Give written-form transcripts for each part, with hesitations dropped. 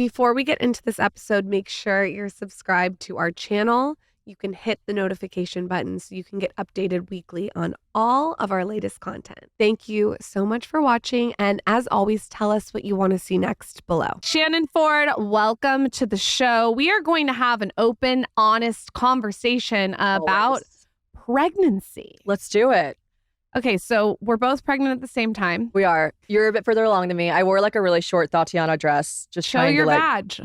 Before we get into this episode, make sure you're subscribed to our channel. You can hit the notification button so you can get updated weekly on all of our latest content. Thank you so much for watching. And as always, tell us what you want to see next below. Shannon Ford, welcome to the show. We are going to have an open, honest conversation about pregnancy. Let's do it. Okay, so we're both pregnant at the same time. We are. You're a bit further along than me. I wore like a really short Tatiana dress. Just show your badge.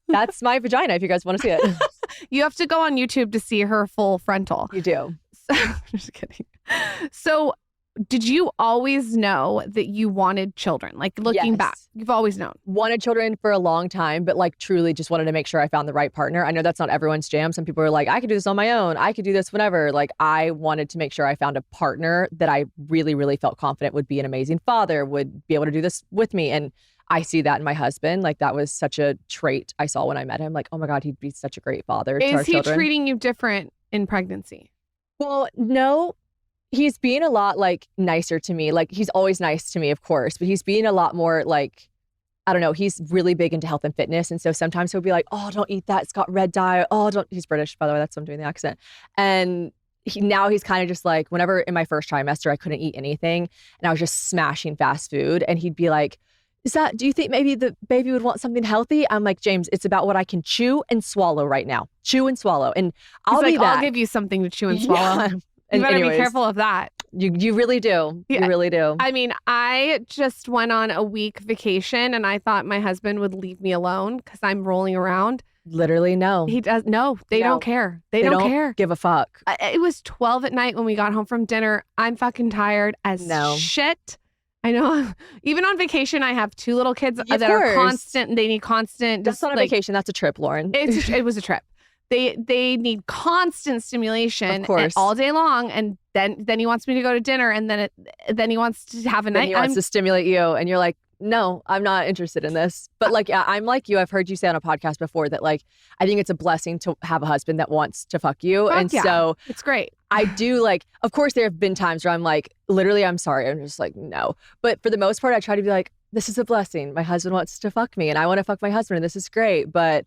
That's my vagina if you guys want to see it. You have to go on YouTube to see her full frontal. You do. Just kidding. So did you always know that you wanted children? Like looking back, you've always known. Wanted children for a long time, but like truly just wanted to make sure I found the right partner. I know that's not everyone's jam. Some people are like, I could do this on my own. I could do this whenever. Like I wanted to make sure I found a partner that I really, really felt confident would be an amazing father, would be able to do this with me. And I see that in my husband. Like that was such a trait I saw when I met him. Like, oh my God, he'd be such a great father to our children. Is he treating you different in pregnancy? Well, no, he's being a lot like nicer to me. Like he's always nice to me, of course, but he's being a lot more like, I don't know, he's really big into health and fitness. And so sometimes he'll be like, oh, don't eat that. It's got red dye. Oh, don't, he's British, by the way. That's why I'm doing the accent. And now he's kind of just like, whenever in my first trimester, I couldn't eat anything and I was just smashing fast food. And he'd be like, do you think maybe the baby would want something healthy? I'm like, James, it's about what I can chew and swallow right now. Chew and swallow. And I'll give you something to chew and swallow. Yeah. You better be careful of that. You really do. Yeah. You really do. I mean, I just went on a week vacation and I thought my husband would leave me alone because I'm rolling around. Literally, no. He does. No, they don't care. They don't care. Give a fuck. It was 12 at night when we got home from dinner. I'm fucking tired as shit. I know. Even on vacation, I have two little kids that are constant. They need constant. That's not a vacation. That's a trip, Lauren. It was a trip. They need constant stimulation, of course, all day long. And then he wants me to go to dinner, and then he wants to have a night. He wants to stimulate you, and you're like, no, I'm not interested in this. But like, yeah, I'm like you. I've heard you say on a podcast before that like, I think it's a blessing to have a husband that wants to fuck you. So it's great. I do like, of course there have been times where I'm like, literally, I'm sorry. I'm just like, no. But for the most part, I try to be like, this is a blessing. My husband wants to fuck me and I want to fuck my husband and this is great. But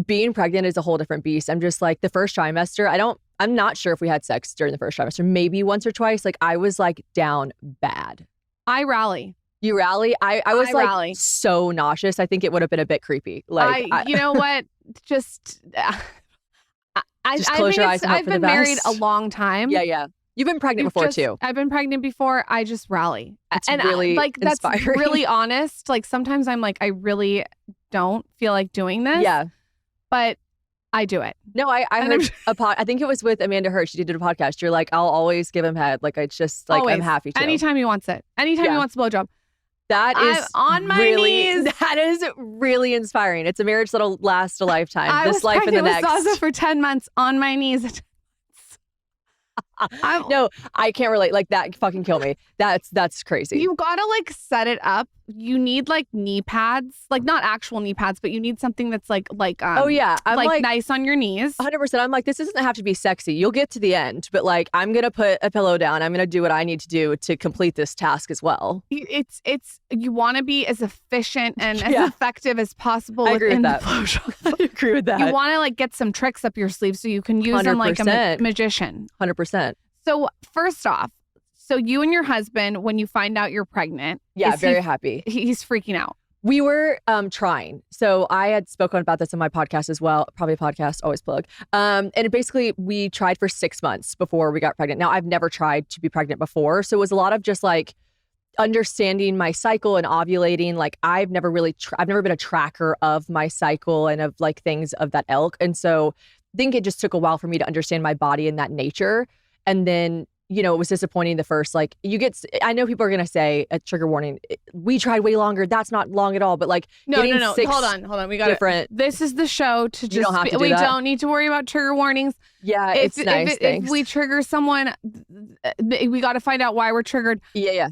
being pregnant is a whole different beast. I'm just like the first trimester, I'm not sure if we had sex during the first trimester, maybe once or twice. Like I was like down bad. I rally. You rally? I was like so nauseous. I think it would have been a bit creepy. Like, you know what? Just, close your eyes and hope I've for the been best. married a long time. Yeah. You've been pregnant before too. I've been pregnant before. I just rally. It's really that's inspiring. Really honest. Like sometimes I'm like, I really don't feel like doing this. Yeah. But I do it. No, I heard I think it was with Amanda Hirsch. She did a podcast. You're like, I'll always give him head. Like it's just like, always. I'm happy to. Anytime he wants it. Anytime he wants a blowjob. That is on my knees. That is really inspiring. It's a marriage that'll last a lifetime. This life and the next. I was pregnant with Zaza for 10 months on my knees. No, I can't relate. Like that fucking kill me. That's crazy. You gotta like set it up. You need like knee pads, like not actual knee pads, but you need something that's oh yeah, I'm like nice on your knees. 100%. I'm like, this doesn't have to be sexy. You'll get to the end, but like I'm gonna put a pillow down. I'm gonna do what I need to do to complete this task as well. It's you want to be as efficient and as effective as possible. I agree with that. I agree with that. You want to like get some tricks up your sleeve so you can use 100%. Them like a magician. 100%. So first off, so you and your husband, when you find out you're pregnant, very happy. He's freaking out. We were trying. So I had spoken about this on my podcast as well. Probably a podcast, always plug. And basically we tried for 6 months before we got pregnant. Now I've never tried to be pregnant before. So it was a lot of just like understanding my cycle and ovulating. Like I've never been a tracker of my cycle and of like things of that ilk. And so I think it just took a while for me to understand my body and that nature. And then, you know, it was disappointing the first, like I know people are going to say a trigger warning. We tried way longer. That's not long at all. But like, no. Hold on. We got different. This is the show to just, we don't need to worry about trigger warnings. Yeah. It's nice. If we trigger someone, we got to find out why we're triggered. Yeah.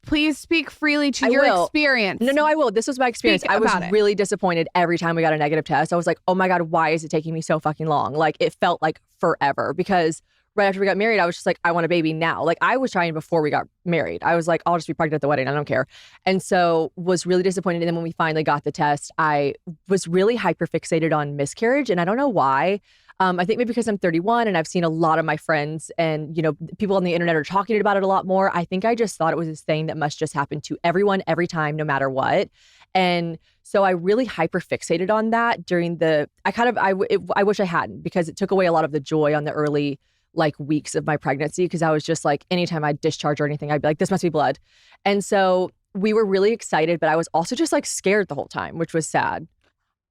Please speak freely to your experience. No, I will. This was my experience. I was really disappointed every time we got a negative test. I was like, oh my God, why is it taking me so fucking long? Like it felt like forever because right after we got married, I was just like, I want a baby now. Like I was trying before we got married. I was like, I'll just be pregnant at the wedding. I don't care. And so was really disappointed. And then when we finally got the test, I was really hyperfixated on miscarriage. And I don't know why. I think maybe because I'm 31 and I've seen a lot of my friends and, you know, people on the internet are talking about it a lot more. I think I just thought it was this thing that must just happen to everyone every time, no matter what. And so I really hyperfixated on that during I wish I hadn't, because it took away a lot of the joy on the early like weeks of my pregnancy. Because I was just like, anytime I'd discharge or anything, I'd be like, this must be blood. And so we were really excited, but I was also just like scared the whole time, which was sad.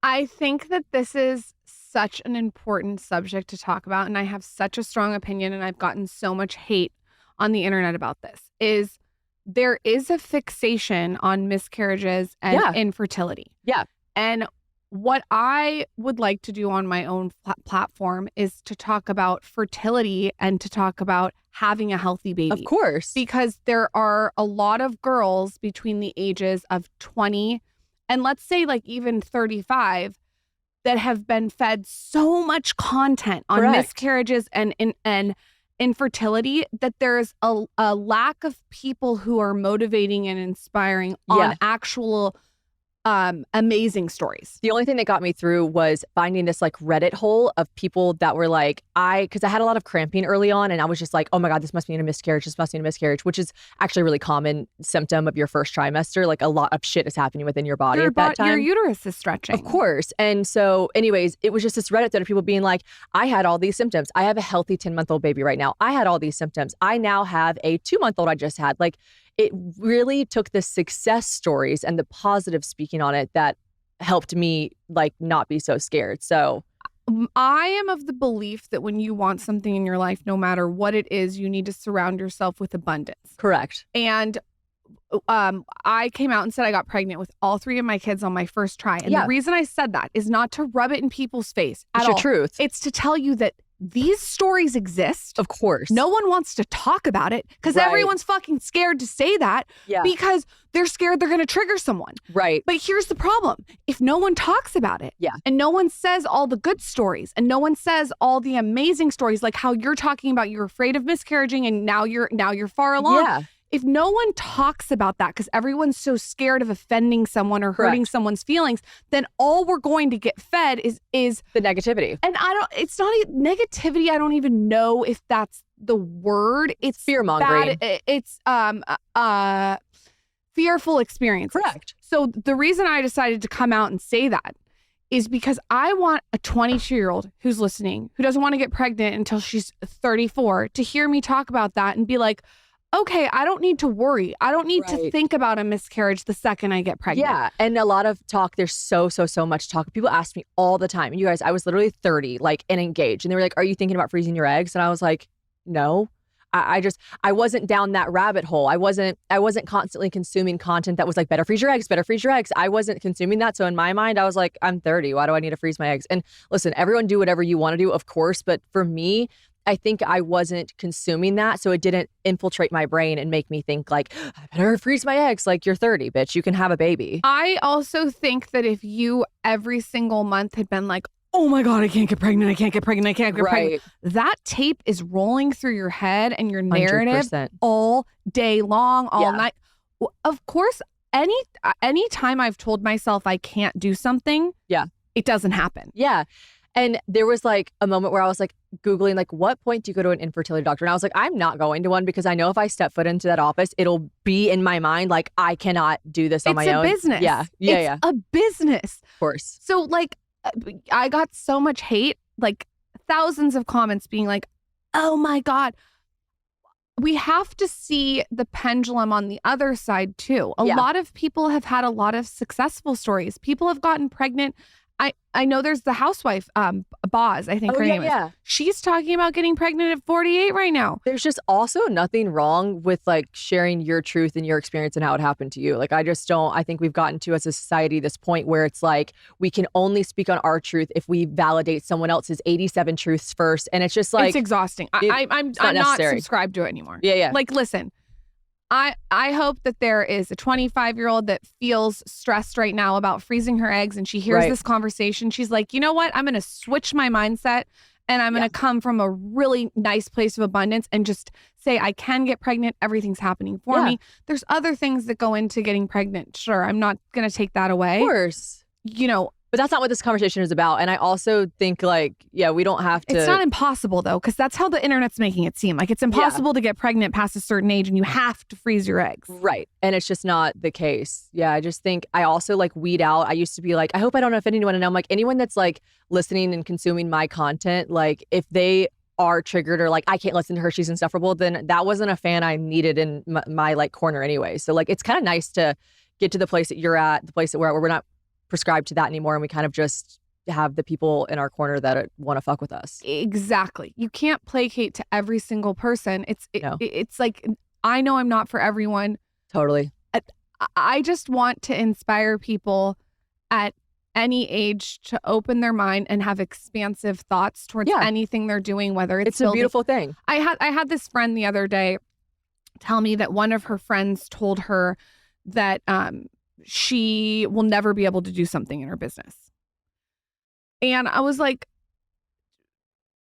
I think that this is such an important subject to talk about, and I have such a strong opinion, and I've gotten so much hate on the internet about this, is there is a fixation on miscarriages and infertility. Yeah. And what I would like to do on my own platform is to talk about fertility and to talk about having a healthy baby. Of course. Because there are a lot of girls between the ages of 20 and let's say like even 35 that have been fed so much content on miscarriages and infertility that there's a lack of people who are motivating and inspiring on actual amazing stories. The only thing that got me through was finding this like Reddit hole of people that were like, because I had a lot of cramping early on and I was just like, oh my God, this must be a miscarriage. This must be a miscarriage, which is actually a really common symptom of your first trimester. Like a lot of shit is happening within your body at that time. Your uterus is stretching. Of course. And so anyways, it was just this Reddit that of people being like, I had all these symptoms. I have a healthy 10-month-old baby right now. I had all these symptoms. I now have a 2-month-old I just had. Like, it really took the success stories and the positive speaking on it that helped me like not be so scared. So I am of the belief that when you want something in your life, no matter what it is, you need to surround yourself with abundance. Correct. And I came out and said I got pregnant with all 3 of my kids on my first try. And the reason I said that is not to rub it in people's face at all. It's your truth. It's to tell you that these stories exist. Of course. No one wants to talk about it because everyone's fucking scared to say that because they're scared they're going to trigger someone. Right. But here's the problem. If no one talks about it and no one says all the good stories and no one says all the amazing stories, like how you're talking about you're afraid of miscarriaging and now you're far along. Yeah. If no one talks about that because everyone's so scared of offending someone or hurting someone's feelings, then all we're going to get fed is the negativity. And it's not negativity. I don't even know if that's the word. It's fear-mongering. It's fearful experience. Correct. So the reason I decided to come out and say that is because I want a 22-year-old who's listening, who doesn't want to get pregnant until she's 34, to hear me talk about that and be like, okay, I don't need to worry. I don't need to think about a miscarriage the second I get pregnant. Yeah. And a lot of talk, there's so much talk. People ask me all the time. And you guys, I was literally 30, like, and engaged. And they were like, are you thinking about freezing your eggs? And I was like, no. I wasn't down that rabbit hole. I wasn't constantly consuming content that was like, better freeze your eggs. I wasn't consuming that. So in my mind, I was like, I'm 30. Why do I need to freeze my eggs? And listen, everyone do whatever you want to do, of course. But for me, I think I wasn't consuming that. So it didn't infiltrate my brain and make me think like, I better freeze my eggs. Like, you're 30, bitch. You can have a baby. I also think that if you every single month had been like, oh my God, I can't get pregnant. That tape is rolling through your head and your narrative 100%. All day long, all night. Of course, any time I've told myself I can't do something, it doesn't happen. Yeah. And there was like a moment where I was like Googling, like, what point do you go to an infertility doctor? And I was like, I'm not going to one because I know if I step foot into that office, it'll be in my mind, like, I cannot do this on my own. It's a business. Yeah. A business. Of course. So like, I got so much hate, like thousands of comments being like, oh my God. We have to see the pendulum on the other side too. A lot of people have had a lot of successful stories. People have gotten pregnant. I know there's the housewife, Boz, I think her name is. She's talking about getting pregnant at 48 right now. There's just also nothing wrong with like sharing your truth and your experience and how it happened to you. Like, I think we've gotten to as a society this point where it's like, we can only speak on our truth if we validate someone else's 87 truths first. And it's just like, it's exhausting. I'm not subscribed to it anymore. Yeah. Like, listen. I hope that there is a 25-year-old that feels stressed right now about freezing her eggs and she hears this conversation. She's like, you know what? I'm going to switch my mindset and I'm going to come from a really nice place of abundance and just say I can get pregnant. Everything's happening for me. There's other things that go into getting pregnant. Sure, I'm not going to take that away. Of course. But that's not what this conversation is about. And I also think we don't have to. It's not impossible though, because that's how the internet's making it seem. Like it's impossible to get pregnant past a certain age and you have to freeze your eggs. Right. And it's just not the case. Yeah. I just think I also weed out. I used to be like, I hope I don't offend anyone. And I'm like, anyone that's listening and consuming my content, if they are triggered or I can't listen to her, she's insufferable, then that wasn't a fan I needed in my corner anyway. So it's kind of nice to get to the place that you're at, the place that we're at, where we're not prescribed to that anymore, and we kind of just have the people in our corner that want to fuck with us. Exactly. You can't placate to every single person. It's I know I'm not for everyone. Totally. I just want to inspire people at any age to open their mind and have expansive thoughts towards anything they're doing, whether it's a beautiful thing. I had this friend the other day tell me that one of her friends told her that she will never be able to do something in her business. And I was like,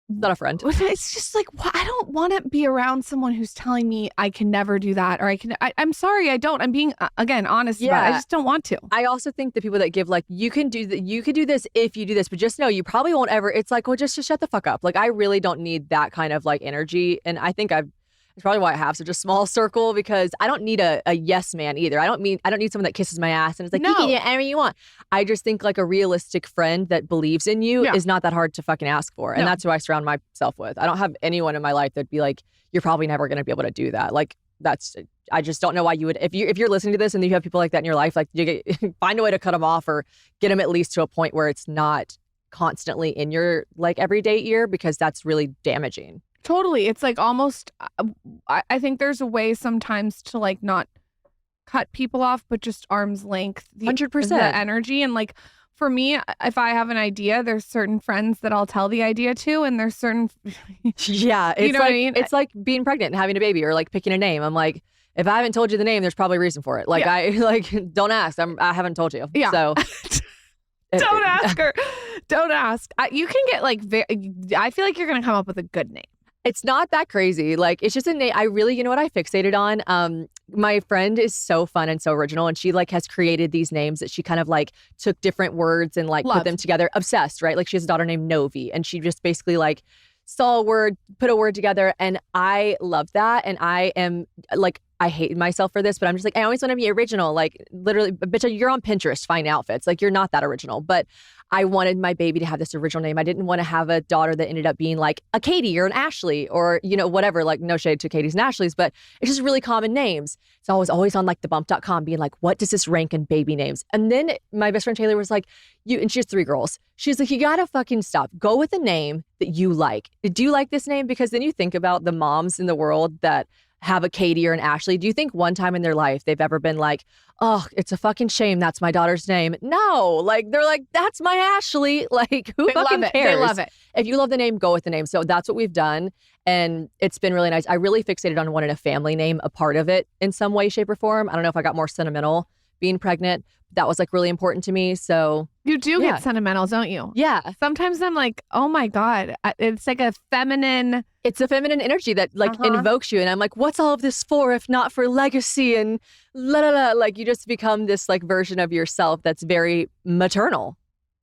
not a friend. It's just I don't want to be around someone who's telling me I can never do that, or I'm sorry, I don't. I'm being, again, honest about it. I just don't want to. I also think the people that give you can do this if you do this, but just know you probably won't ever. It's well, just shut the fuck up. I really don't need that kind of energy. And I think it's probably why I have such a small circle, because I don't need a yes man either. I don't need someone that kisses my ass and is you can do whatever you want. I just think a realistic friend that believes in you is not that hard to fucking ask for. And that's who I surround myself with. I don't have anyone in my life that'd be you're probably never going to be able to do that. I just don't know why you would, if you're listening to this and you have people like that in your life, find a way to cut them off or get them at least to a point where it's not constantly in your everyday ear, because that's really damaging. Totally. It's almost, I think there's a way sometimes to not cut people off, but just arm's length. 100%. The energy. And for me, if I have an idea, there's certain friends that I'll tell the idea to, and there's certain. Yeah. It's what I mean? It's like being pregnant and having a baby, or picking a name. I'm if I haven't told you the name, there's probably a reason for it. Don't ask. I haven't told you. Yeah. So. Don't ask her. Don't ask. You can get I feel like you're going to come up with a good name. It's not that crazy. It's just a name. I really, you know what I fixated on? My friend is so fun and so original, and she has created these names that she kind of took different words and put them together. Obsessed, right? She has a daughter named Novi, and she just basically saw a word, put a word together, and I love that. And I am I hate myself for this, but I'm just I always want to be original. Literally, bitch, you're on Pinterest, find outfits. You're not that original. But I wanted my baby to have this original name. I didn't want to have a daughter that ended up being a Katie or an Ashley or, whatever. No shade to Katie's and Ashley's, but it's just really common names. So I was always on thebump.com being what does this rank in baby names? And then my best friend Taylor was and she has 3 girls. She's you gotta fucking stop. Go with a name that you like. Do you like this name? Because then you think about the moms in the world that have a Katie or an Ashley. Do you think one time in their life they've ever been oh, it's a fucking shame that's my daughter's name? No, they're that's my Ashley. Who they fucking cares? They love it. If you love the name, go with the name. So that's what we've done. And it's been really nice. I really fixated on wanting a family name, a part of it in some way, shape, or form. I don't know if I got more sentimental being pregnant. That was really important to me. So you do get sentimental, don't you? Yeah. Sometimes I'm oh my God, it's a feminine. It's a feminine energy that invokes you. And I'm what's all of this for if not for legacy and la la la. You just become this version of yourself that's very maternal.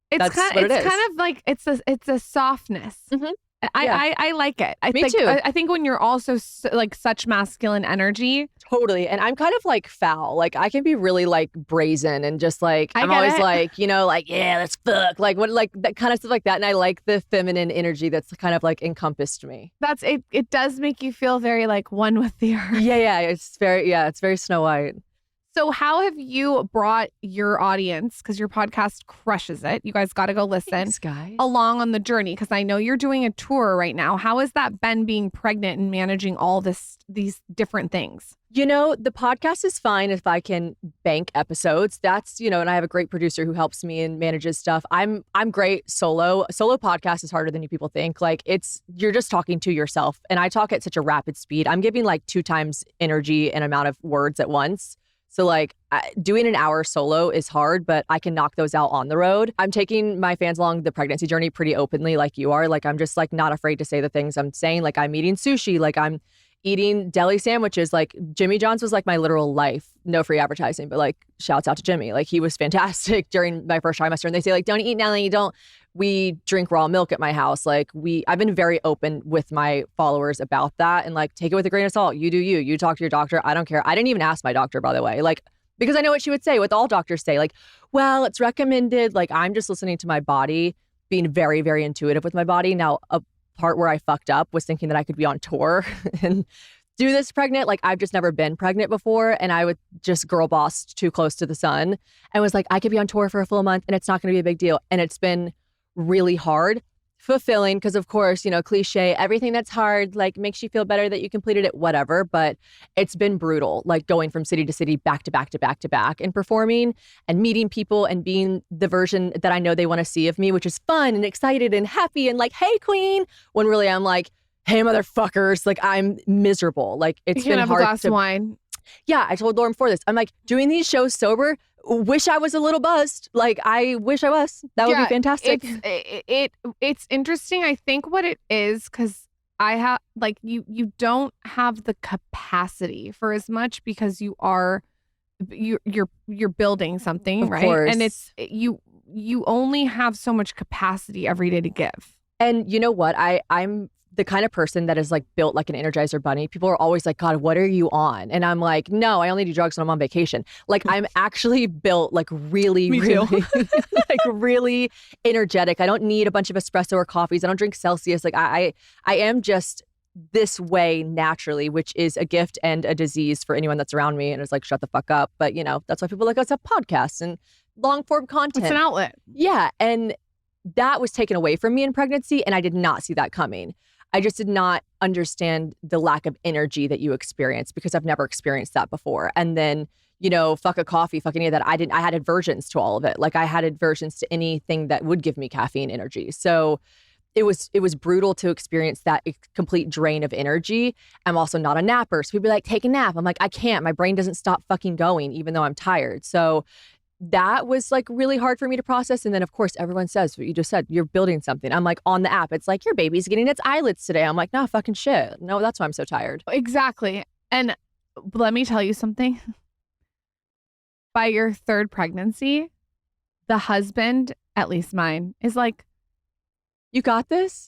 It's kind of it's a softness. Mm-hmm. I like it. Me too. I think when you're also such masculine energy. Totally. And I'm kind of foul. I can be really brazen and just I'm always yeah, let's fuck. What that kind of stuff like that. And I like the feminine energy that's kind of encompassed me. That's it. It does make you feel very one with the earth. Yeah. It's very Snow White. So how have you brought your audience, because your podcast crushes it, you guys got to go listen, thanks, guys, along on the journey? Because I know you're doing a tour right now. How has that been, being pregnant and managing all these different things? The podcast is fine if I can bank episodes. That's, and I have a great producer who helps me and manages stuff. I'm great solo. Solo podcast is harder than you people think. You're just talking to yourself. And I talk at such a rapid speed. I'm giving 2 times energy and amount of words at once. So like doing an hour solo is hard, but I can knock those out on the road. I'm taking my fans along the pregnancy journey pretty openly like you are. Like I'm just like not afraid to say the things I'm saying. Like I'm eating sushi, like I'm eating deli sandwiches. Like Jimmy John's was like my literal life. No free advertising, but like shouts out to Jimmy. Like he was fantastic during my first trimester. And they say like, don't eat Nelly, don't. We drink raw milk at my house. Like I've been very open with my followers about that and like take it with a grain of salt. You do you. You talk to your doctor. I don't care. I didn't even ask my doctor, by the way. Like because I know what she would say, what all doctors say. Like, well, it's recommended. Like I'm just listening to my body, being very, very intuitive with my body. Now, a part where I fucked up was thinking that I could be on tour and do this pregnant. Like I've just never been pregnant before. And I would just girl bossed too close to the sun and was like, I could be on tour for a full month and it's not going to be a big deal. And it's been really hard, fulfilling, because of course, you know, cliche, everything that's hard, like makes you feel better that you completed it, whatever. But it's been brutal, like going from city to city, back to back to back to back and performing and meeting people and being the version that I know they want to see of me, which is fun and excited and happy and like, hey, queen, when really I'm like, hey, motherfuckers, like I'm miserable. Like it's been have hard a glass of wine. Yeah, I told Lauren before this, I'm like, doing these shows sober, wish I was a little buzzed. Like I wish I was. That would be fantastic. It's interesting. I think what it is, because I have like you don't have the capacity for as much because you're building something, Of right? course. And it's you only have so much capacity every day to give. And you know what? I'm the kind of person that is like built like an Energizer bunny. People are always like, God, what are you on? And I'm like, no, I only do drugs when I'm on vacation. Like I'm actually built like really, really, like really energetic. I don't need a bunch of espresso or coffees. I don't drink Celsius. Like I am just this way naturally, which is a gift and a disease for anyone that's around me and is like, shut the fuck up. But you know, that's why people like us have podcasts and long form content. It's an outlet. Yeah. And that was taken away from me in pregnancy. And I did not see that coming. I just did not understand the lack of energy that you experience because I've never experienced that before. And then, you know, fuck a coffee, fuck any of that. I had aversions to all of it. Like I had aversions to anything that would give me caffeine energy. So it was brutal to experience that complete drain of energy. I'm also not a napper. So people be like, take a nap. I'm like, I can't. My brain doesn't stop fucking going, even though I'm tired. So that was like really hard for me to process. And then of course, everyone says what you just said, you're building something. I'm like on the app, it's like your baby's getting its eyelids today. I'm like, no, fucking shit. No, that's why I'm so tired. Exactly. And let me tell you something. By your third pregnancy, the husband, at least mine, is like, you got this?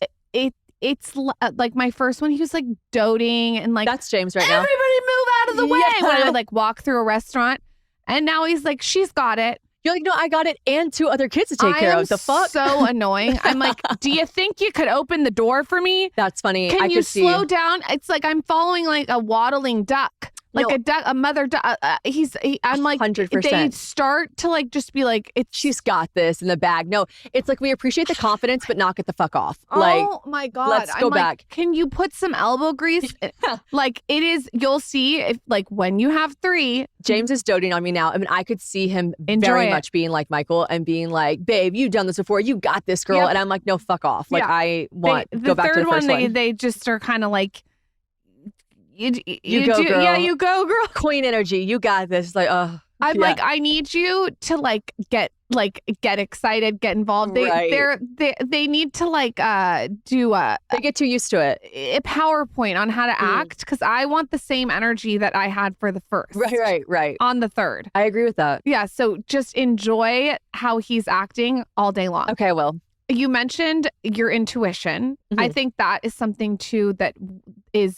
It's like my first one, he was like doting and like, that's James right now. Everybody move out of the way. Yeah. When I would like walk through a restaurant. And now he's like, she's got it. You're like, no, I got it and 2 other kids to take care of. The fuck? So annoying. I'm like, do you think you could open the door for me? That's funny. Can I you could slow see. down? It's like I'm following like a waddling duck. Like No. a duck, a mother duck. I'm like, 100%. they start to like just be like, She's got this in the bag. No, it's like we appreciate the confidence, but not get the fuck off. Like, oh my God. let's go I'm like, back. can you put some elbow grease? Like it is, you'll see if like when you have 3. James is doting on me now. I mean, I could see him Enjoy very it. much being like Michael and being like, babe, you've done this before. You got this, girl. Yep. And I'm like, no, fuck off. Like, Yeah. I want to The go back to third the first one. they just are kind of like, you go, girl. Yeah, you go, girl. Queen energy. You got this. Like, oh. I'm yeah. like, I need you to get excited, get involved. Right. They need to like do They get too used to it. a PowerPoint on how to act, because I want the same energy that I had for the first. Right. On the third. I agree with that. Yeah. So just enjoy how he's acting all day long. Okay, well. You mentioned your intuition. Mhm. I think that is something too that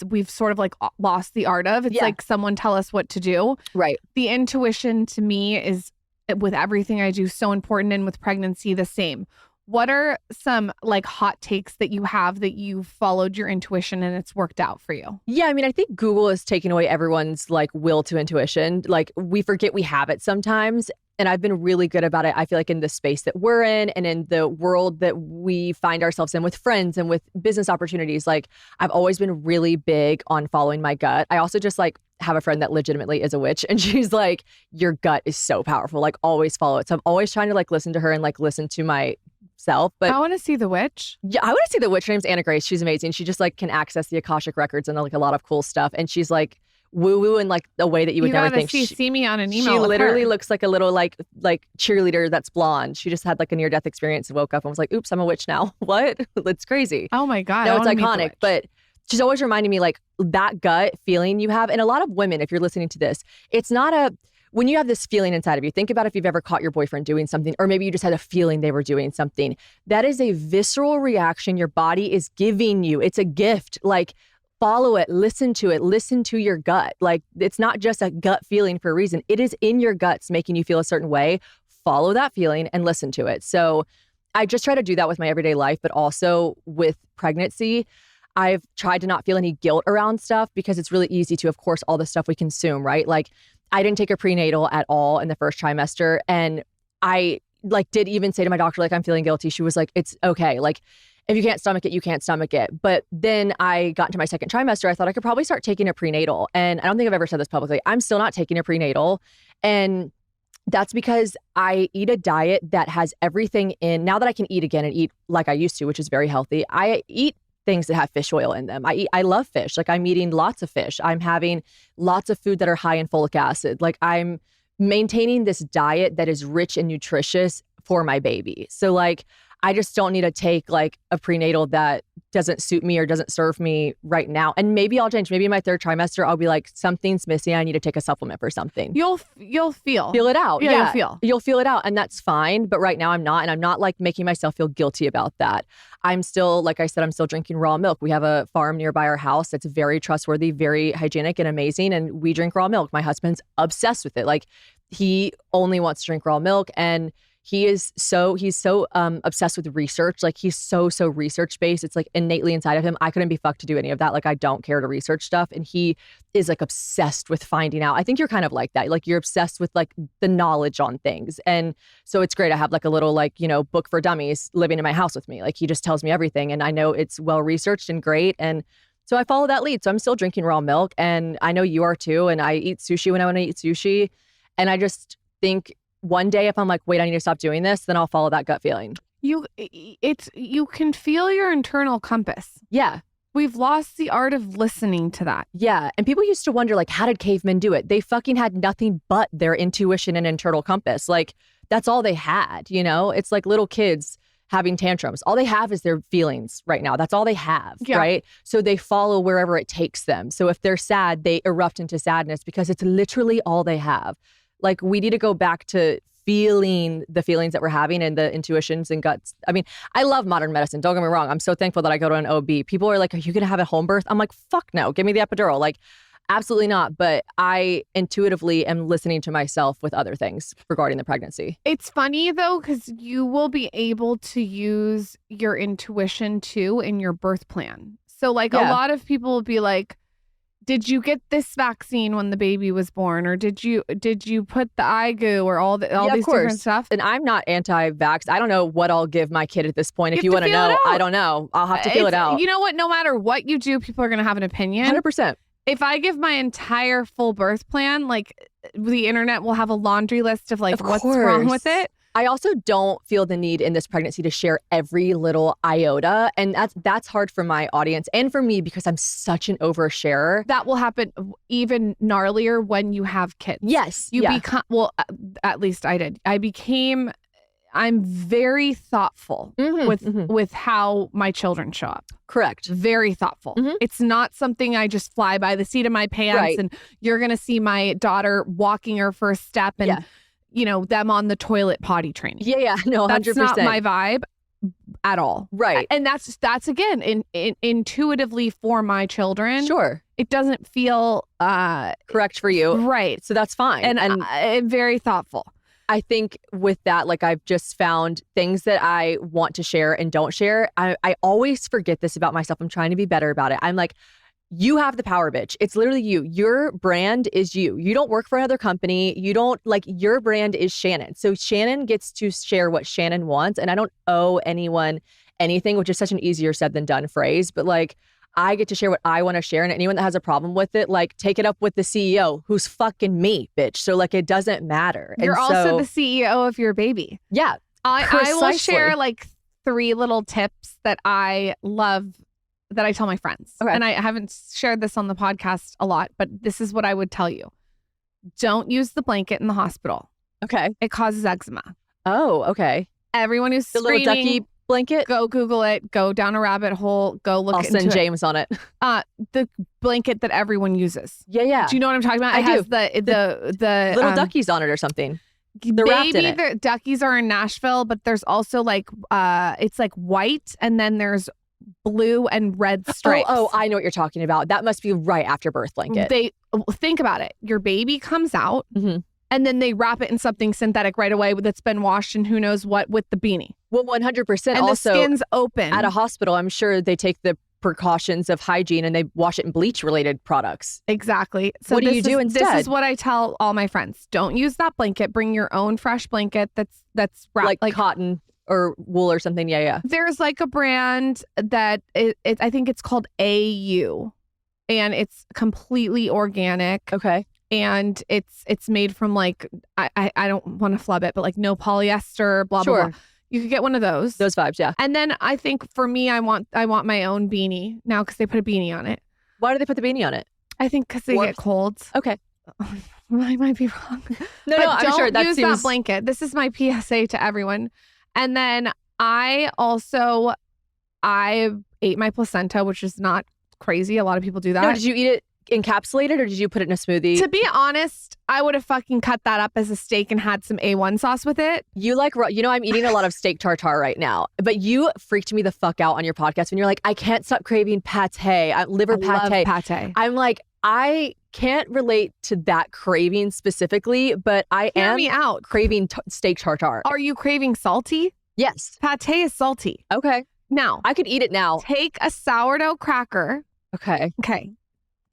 we've sort of like lost the art of. It's Yeah. like someone tell us what to do. Right. The intuition to me is, with everything I do, so important, and with pregnancy the same. What are some like hot takes that you have that you followed your intuition and it's worked out for you? Yeah, I mean, I think Google is taking away everyone's like will to intuition. Like we forget we have it sometimes. And I've been really good about it. I feel like in the space that we're in and in the world that we find ourselves in with friends and with business opportunities, like I've always been really big on following my gut. I also just like have a friend that legitimately is a witch and she's like, your gut is so powerful. Like always follow it. So I'm always trying to like listen to her and like listen to myself. But I want to see the witch. yeah, I want to see the witch. Her name's Anna Grace. She's amazing. She just like can access the Akashic records and like a lot of cool stuff. And she's like, woo-woo in like the way that you would never think. See me on an email. She with literally her. looks like a little like cheerleader that's blonde. She just had like a near-death experience and woke up and was like, oops, I'm a witch now. What? That's crazy. Oh my God. No, I it's wanna meet the iconic, witch. but she's always reminding me like that gut feeling you have. And a lot of women, if you're listening to this, it's not when you have this feeling inside of you, think about if you've ever caught your boyfriend doing something, or maybe you just had a feeling they were doing something. That is a visceral reaction your body is giving you. It's a gift. Like, follow it, listen to your gut. Like, it's not just a gut feeling for a reason. It is in your guts making you feel a certain way. Follow that feeling and listen to it. So I just try to do that with my everyday life, but also with pregnancy. I've tried to not feel any guilt around stuff because it's really easy to, of course, all the stuff we consume, right? Like, I didn't take a prenatal at all in the first trimester. And I like did even say to my doctor, like, I'm feeling guilty. She was like, it's okay. Like, if you can't stomach it, you can't stomach it. But then I got into my second trimester. I thought I could probably start taking a prenatal. And I don't think I've ever said this publicly. I'm still not taking a prenatal. And that's because I eat a diet that has everything in. Now that I can eat again and eat like I used to, which is very healthy, I eat things that have fish oil in them. I love fish. Like, I'm eating lots of fish. I'm having lots of food that are high in folic acid. Like, I'm maintaining this diet that is rich and nutritious for my baby. So like, I just don't need to take like a prenatal that doesn't suit me or doesn't serve me right now. And maybe I'll change. Maybe in my third trimester, I'll be like, something's missing. I need to take a supplement for something. You'll feel it out. Yeah, You'll feel it out. And that's fine. But right now I'm not. And I'm not like making myself feel guilty about that. I'm still, like I said, I'm still drinking raw milk. We have a farm nearby our house that's very trustworthy, very hygienic and amazing. And we drink raw milk. My husband's obsessed with it. Like, he only wants to drink raw milk. And he's so obsessed with research. Like, he's so research based. It's like innately inside of him. I couldn't be fucked to do any of that. Like, I don't care to research stuff. And he is like obsessed with finding out. I think you're kind of like that. Like, you're obsessed with like the knowledge on things. And so it's great. I have like a little like, book for dummies living in my house with me. Like, he just tells me everything. And I know it's well researched and great. And so I follow that lead. So I'm still drinking raw milk. And I know you are too. And I eat sushi when I want to eat sushi. And I just think, one day, if I'm like, wait, I need to stop doing this, then I'll follow that gut feeling. You can feel your internal compass. Yeah. We've lost the art of listening to that. Yeah. And people used to wonder, like, how did cavemen do it? They fucking had nothing but their intuition and internal compass. Like, that's all they had, It's like little kids having tantrums. All they have is their feelings right now. That's all they have, right? So they follow wherever it takes them. So if they're sad, they erupt into sadness because it's literally all they have. Like, we need to go back to feeling the feelings that we're having and the intuitions and guts. I mean, I love modern medicine. Don't get me wrong. I'm so thankful that I go to an OB. People are like, are you going to have a home birth? I'm like, fuck no. Give me the epidural. Like, absolutely not. But I intuitively am listening to myself with other things regarding the pregnancy. It's funny though, because you will be able to use your intuition too in your birth plan. So like a lot of people will be like, did you get this vaccine when the baby was born? Or did you put the IGU or all these different stuff? And I'm not anti-vax. I don't know what I'll give my kid at this point. If you want to know, I don't know. I'll have to feel it out. You know what? No matter what you do, people are going to have an opinion. 100%. If I give my entire full birth plan, like the internet will have a laundry list of like what's wrong with it. I also don't feel the need in this pregnancy to share every little iota. And that's hard for my audience and for me because I'm such an oversharer. That will happen even gnarlier when you have kids. Yes. You become, well, at least I did. I'm very thoughtful with how my children show up. Correct. Very thoughtful. It's not something I just fly by the seat of my pants and you're going to see my daughter walking her first step and them on the toilet potty training. Yeah. No, 100%. That's not my vibe at all. Right. And that's again, intuitively for my children. Sure. It doesn't feel correct for you. Right. So that's fine. And I'm very thoughtful. I think with that, like I've just found things that I want to share and don't share. I always forget this about myself. I'm trying to be better about it. I'm like, you have the power, bitch. It's literally you. Your brand is you. You don't work for another company. You don't your brand is Shannon. So Shannon gets to share what Shannon wants. And I don't owe anyone anything, which is such an easier said than done phrase. But like, I get to share what I want to share. And anyone that has a problem with it, like take it up with the CEO who's fucking me, bitch. So like, it doesn't matter. You're also the CEO of your baby. Yeah. I will share like 3 little tips that I love that I tell my friends. Okay. And I haven't shared this on the podcast a lot, but this is what I would tell you. Don't use the blanket in the hospital. Okay. It causes eczema. Oh, okay. Everyone who's The screaming, little ducky blanket? go Google it, go down a rabbit hole, go look I'll into send it. James on it. The blanket that everyone uses. Yeah. Do you know what I'm talking about? I It do. has the Little duckies on it or something. They're wrapped in maybe it. the duckies are in Nashville, but there's also like it's like white and then there's blue and red stripes. Oh, I know what you're talking about. That must be right after birth blanket. They think about it. Your baby comes out and then they wrap it in something synthetic right away that's been washed and who knows what with the beanie. Well, 100%. And Also, the skin's open. at a hospital, I'm sure they take the precautions of hygiene and they wash it in bleach related products. Exactly. So What do you do instead? This is what I tell all my friends. Don't use that blanket. Bring your own fresh blanket that's wrapped Like cotton or wool or something. Yeah. There's like a brand that I think it's called AU, and it's completely organic. Okay. And it's made from like I don't want to flub it, but like no polyester, blah Sure. blah blah. You could get one of those. Those vibes, yeah. And then I think for me, I want my own beanie now because they put a beanie on it. Why do they put the beanie on it? I think because they get colds. Okay. I might be wrong. No, But I'm sure that use seems... that blanket. This is my PSA to everyone. And then I ate my placenta, which is not crazy. A lot of people do that. No, did you eat it encapsulated or did you put it in a smoothie? To be honest, I would have fucking cut that up as a steak and had some A1 sauce with it. You like, I'm eating a lot of steak tartare right now, but you freaked me the fuck out on your podcast when you're like, I can't stop craving pate, liver I pate. love pate. I'm like, I can't relate to that craving specifically, but I Hear am me out. craving steak tartare. Are you craving salty? Yes. Pate is salty. Okay. Now, I could eat it now. take a sourdough cracker. Okay. Okay.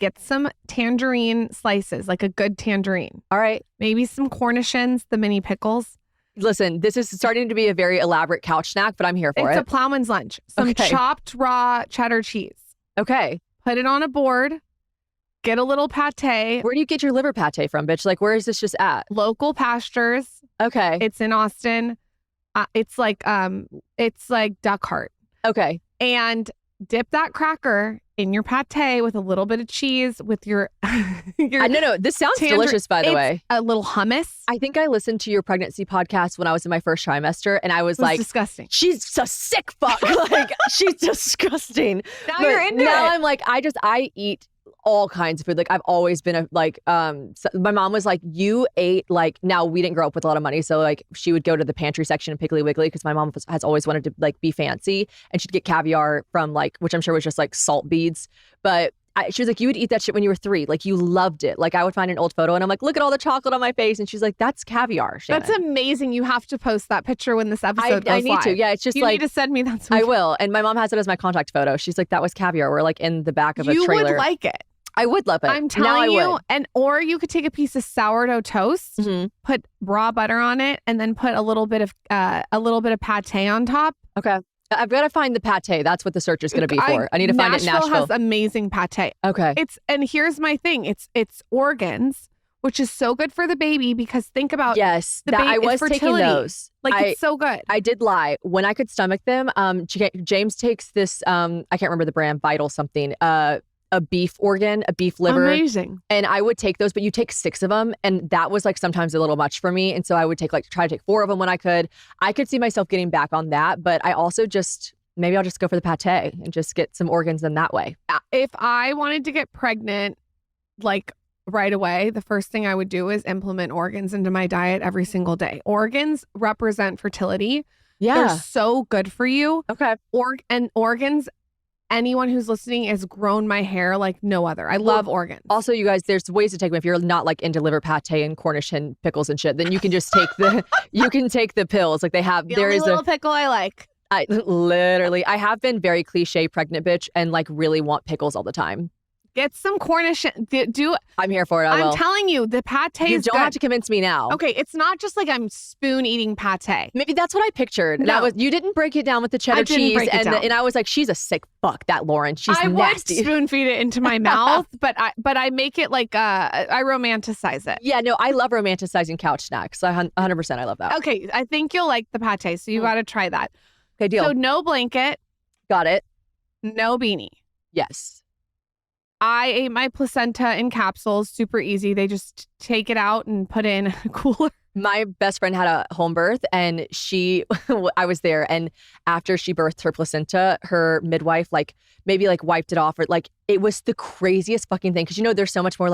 Get some tangerine slices, like a good tangerine. All right. Maybe some Cornishins, the mini pickles. Listen, this is starting to be a very elaborate couch snack, but I'm here for It's it. a plowman's lunch. Some Okay. chopped raw cheddar cheese. Okay. Put it on a board. Get a little pate. Where do you get your liver pate from, bitch? Like, where is this just at? Local pastures. Okay. It's in Austin. It's like duck heart. Okay. And dip that cracker in your pate with a little bit of cheese with your No. This sounds delicious, by the way. A little hummus. I think I listened to your pregnancy podcast when I was in my first trimester, and I was It was like, disgusting. she's a sick fuck. Like, she's disgusting. Now But you're into now it. I'm like, I eat all kinds of food. Like, I've always been my mom was like, you ate like, now we didn't grow up with a lot of money. So like she would go to the pantry section of Piggly Wiggly because my mom has always wanted to like be fancy, and she'd get caviar from like, which I'm sure was just like salt beads. But she was like, you would eat that shit when you were 3. Like, you loved it. Like, I would find an old photo and I'm like, look at all the chocolate on my face. And she's like, that's caviar, Shannon. That's amazing. You have to post that picture when this episode goes I need live. to. Yeah, it's just You like, need to send me that. I will. And my mom has it as my contact photo. She's like, that was caviar. We're like in the back of a trailer. You would like it. I would love it. I'm Now telling I you. would. Or you could take a piece of sourdough toast, Mhm. put raw butter on it, and then put a little bit of pate on top. Okay. I've got to find the pate. That's what the search is going to be for. I need to find it in Nashville. Nashville has amazing pate. Okay. And here's my thing. It's organs, which is so good for the baby because think about Yes, the that baby, I was it's taking fertility. those. Like it's so good. I did lie. When I could stomach them, James takes this, I can't remember the brand, Vital something, a beef organ, a beef liver. Amazing. And I would take those, but you take 6 of them. And that was like sometimes a little much for me. And so I would try to take 4 of them when I could. I could see myself getting back on that. But I also maybe I'll just go for the pate and just get some organs in that way. If I wanted to get pregnant, like right away, the first thing I would do is implement organs into my diet every single day. Organs represent fertility. Yeah. They're so good for you. Okay. Organs, anyone who's listening has grown my hair like no other. I love organs. Also, you guys, there's ways to take them. If you're not like into liver pate and Cornish hen pickles and shit, then you can just take the pills. Like they have, the there only is little pickle I like. I have been very cliche pregnant bitch and like really want pickles all the time. Get some Cornish. I'm here for it. I will. I'm telling you, the pate You is don't good. have to convince me now. Okay, it's not just like I'm spoon eating pate. Maybe that's what I pictured. And No. you didn't break it down with the cheddar didn't cheese. break it down. And I was like, she's a sick fuck, that Lauryn. She's I nasty. would spoon feed it into my mouth, but I make it like I romanticize it. Yeah, no, I love romanticizing couch snacks. 100% I love that. Okay, I think you'll like the pate, so you got to try that. Okay, deal. So no blanket, Got it. no beanie. Yes. I ate my placenta in capsules, super easy. They just take it out and put it in a cooler. My best friend had a home birth and I was there. And after she birthed her placenta, her midwife maybe wiped it off, or it was the craziest fucking thing. Cause there's so much more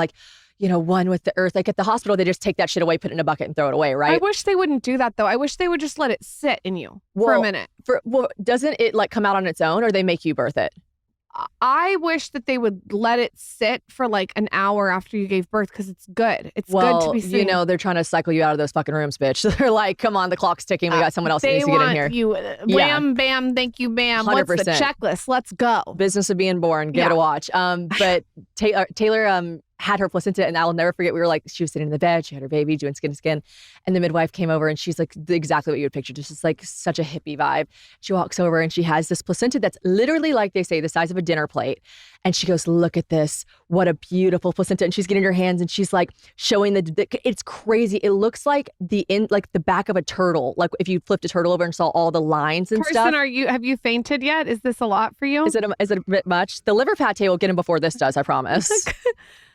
one with the earth. Like at the hospital, they just take that shit away, put it in a bucket and throw it away, right? I wish they wouldn't do that though. I wish they would just let it sit in you for a minute. Doesn't it come out on its own, or they make you birth it? I wish that they would let it sit for an hour after you gave birth, because it's good. It's good to be sitting. They're trying to cycle you out of those fucking rooms, bitch. They're like, come on, the clock's ticking. We got someone else that needs to get in here. You, wham, bam, thank you, ma'am. 100%. What's the checklist? Let's go. Business of being born. Give it a watch. But Taylor had her placenta, and I'll never forget. She was sitting in the bed, she had her baby doing skin to skin, and the midwife came over, and she's exactly what you would picture, just such a hippie vibe. She walks over and she has this placenta that's literally, like they say, the size of a dinner plate, and she goes, look at this, what a beautiful placenta. And she's getting her hands and she's showing it's crazy. It looks like the back of a turtle, like if you flipped a turtle over and saw all the lines and stuff. Have you fainted yet? Is this a lot for you? Is it a bit much? The liver pate will get him before this does, I promise.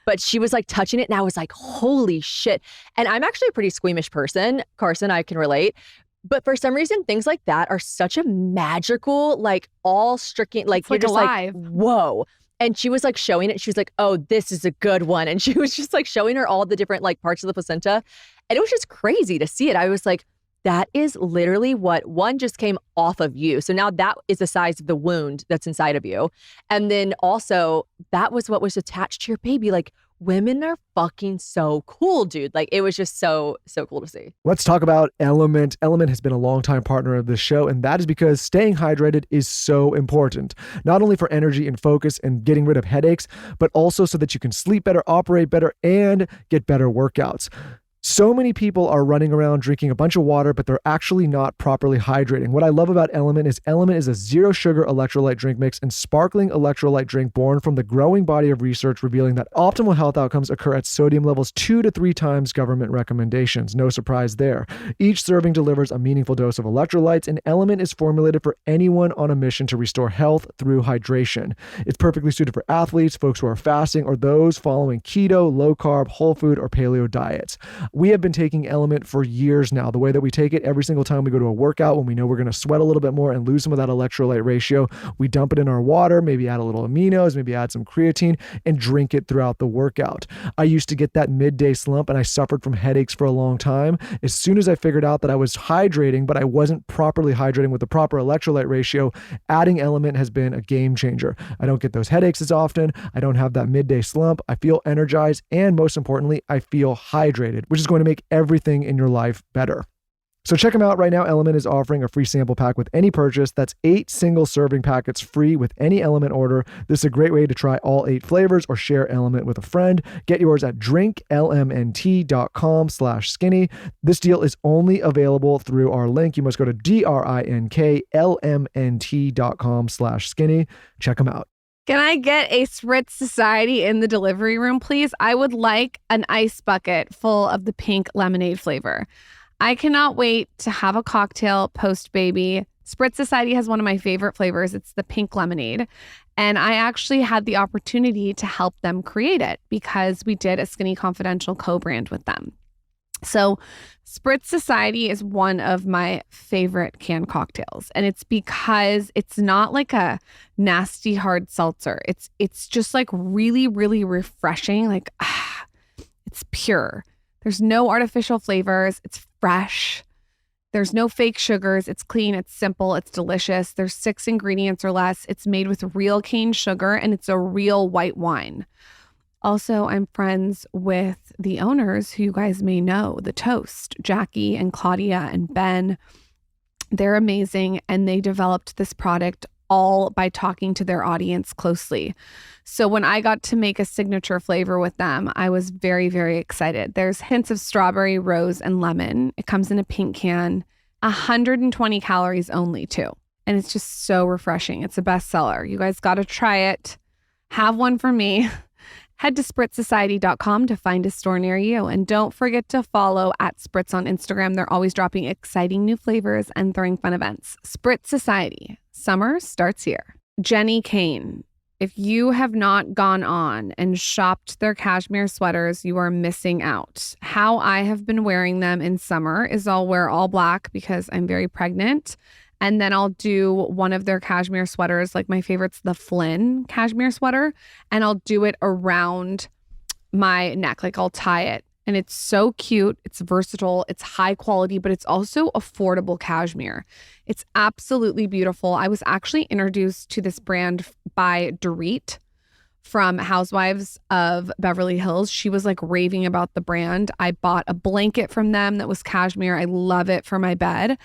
But she was touching it, and I was like, holy shit. And I'm actually a pretty squeamish person. Carson, I can relate. But for some reason, things like that are such a magical, all-stricken, it's you're just alive. Whoa. And she was showing it. She was like, oh, this is a good one. And she was just showing her all the different parts of the placenta. And it was just crazy to see it. I was like, that is literally what one just came off of you. So now that is the size of the wound that's inside of you. And then also that was what was attached to your baby. Women are fucking so cool, dude. It was just so cool to see. Let's talk about Element. Element has been a longtime partner of this show, and that is because staying hydrated is so important. Not only for energy and focus and getting rid of headaches, but also so that you can sleep better, operate better, and get better workouts. So many people are running around drinking a bunch of water, but they're actually not properly hydrating. What I love about Element is a zero sugar electrolyte drink mix and sparkling electrolyte drink born from the growing body of research revealing that optimal health outcomes occur at sodium levels 2 to 3 times government recommendations. No surprise there. Each serving delivers a meaningful dose of electrolytes, and Element is formulated for anyone on a mission to restore health through hydration. It's perfectly suited for athletes, folks who are fasting, or those following keto, low carb, whole food, or paleo diets. We have been taking Element for years now. The way that we take it every single time we go to a workout, when we know we're going to sweat a little bit more and lose some of that electrolyte ratio, we dump it in our water, maybe add a little aminos, maybe add some creatine, and drink it throughout the workout. I used to get that midday slump, and I suffered from headaches for a long time. As soon as I figured out that I was hydrating, but I wasn't properly hydrating with the proper electrolyte ratio, adding Element has been a game changer. I don't get those headaches as often. I don't have that midday slump. I feel energized, and most importantly, I feel hydrated, which is going to make everything in your life better. So check them out right now. Element is offering a free sample pack with any purchase. That's 8 single serving packets free with any Element order. This is a great way to try all 8 flavors or share Element with a friend. Get yours at drinklmnt.com/skinny. This deal is only available through our link. You must go to drinklmnt.com/skinny. Check them out. Can I get a Spritz Society in the delivery room, please? I would like an ice bucket full of the pink lemonade flavor. I cannot wait to have a cocktail post-baby. Spritz Society has one of my favorite flavors. It's the pink lemonade. And I actually had the opportunity to help them create it because we did a Skinny Confidential co-brand with them. So Spritz Society is one of my favorite canned cocktails. And it's because it's not like a nasty hard seltzer. It's just really, really refreshing. It's pure. There's no artificial flavors. It's fresh. There's no fake sugars. It's clean. It's simple. It's delicious. There's 6 ingredients or less. It's made with real cane sugar, and it's a real white wine. Also, I'm friends with the owners who you guys may know, The Toast, Jackie and Claudia and Ben. They're amazing, and they developed this product all by talking to their audience closely. So when I got to make a signature flavor with them, I was very, very excited. There's hints of strawberry, rose, and lemon. It comes in a pink can, 120 calories only too. And it's just so refreshing. It's a bestseller. You guys got to try it. Have one for me. Head to spritzsociety.com to find a store near you. And don't forget to follow at Spritz on Instagram. They're always dropping exciting new flavors and throwing fun events. Spritz Society. Summer starts here. Jenny Kane. If you have not gone on and shopped their cashmere sweaters, you are missing out. How I have been wearing them in summer is I'll wear all black because I'm very pregnant. And then I'll do one of their cashmere sweaters. Like my favorite's the Flynn cashmere sweater. And I'll do it around my neck. Like I'll tie it. And it's so cute. It's versatile. It's high quality, but it's also affordable cashmere. It's absolutely beautiful. I was actually introduced to this brand by Dorit from Housewives of Beverly Hills. She was like raving about the brand. I bought a blanket from them that was cashmere. I love it for my bed.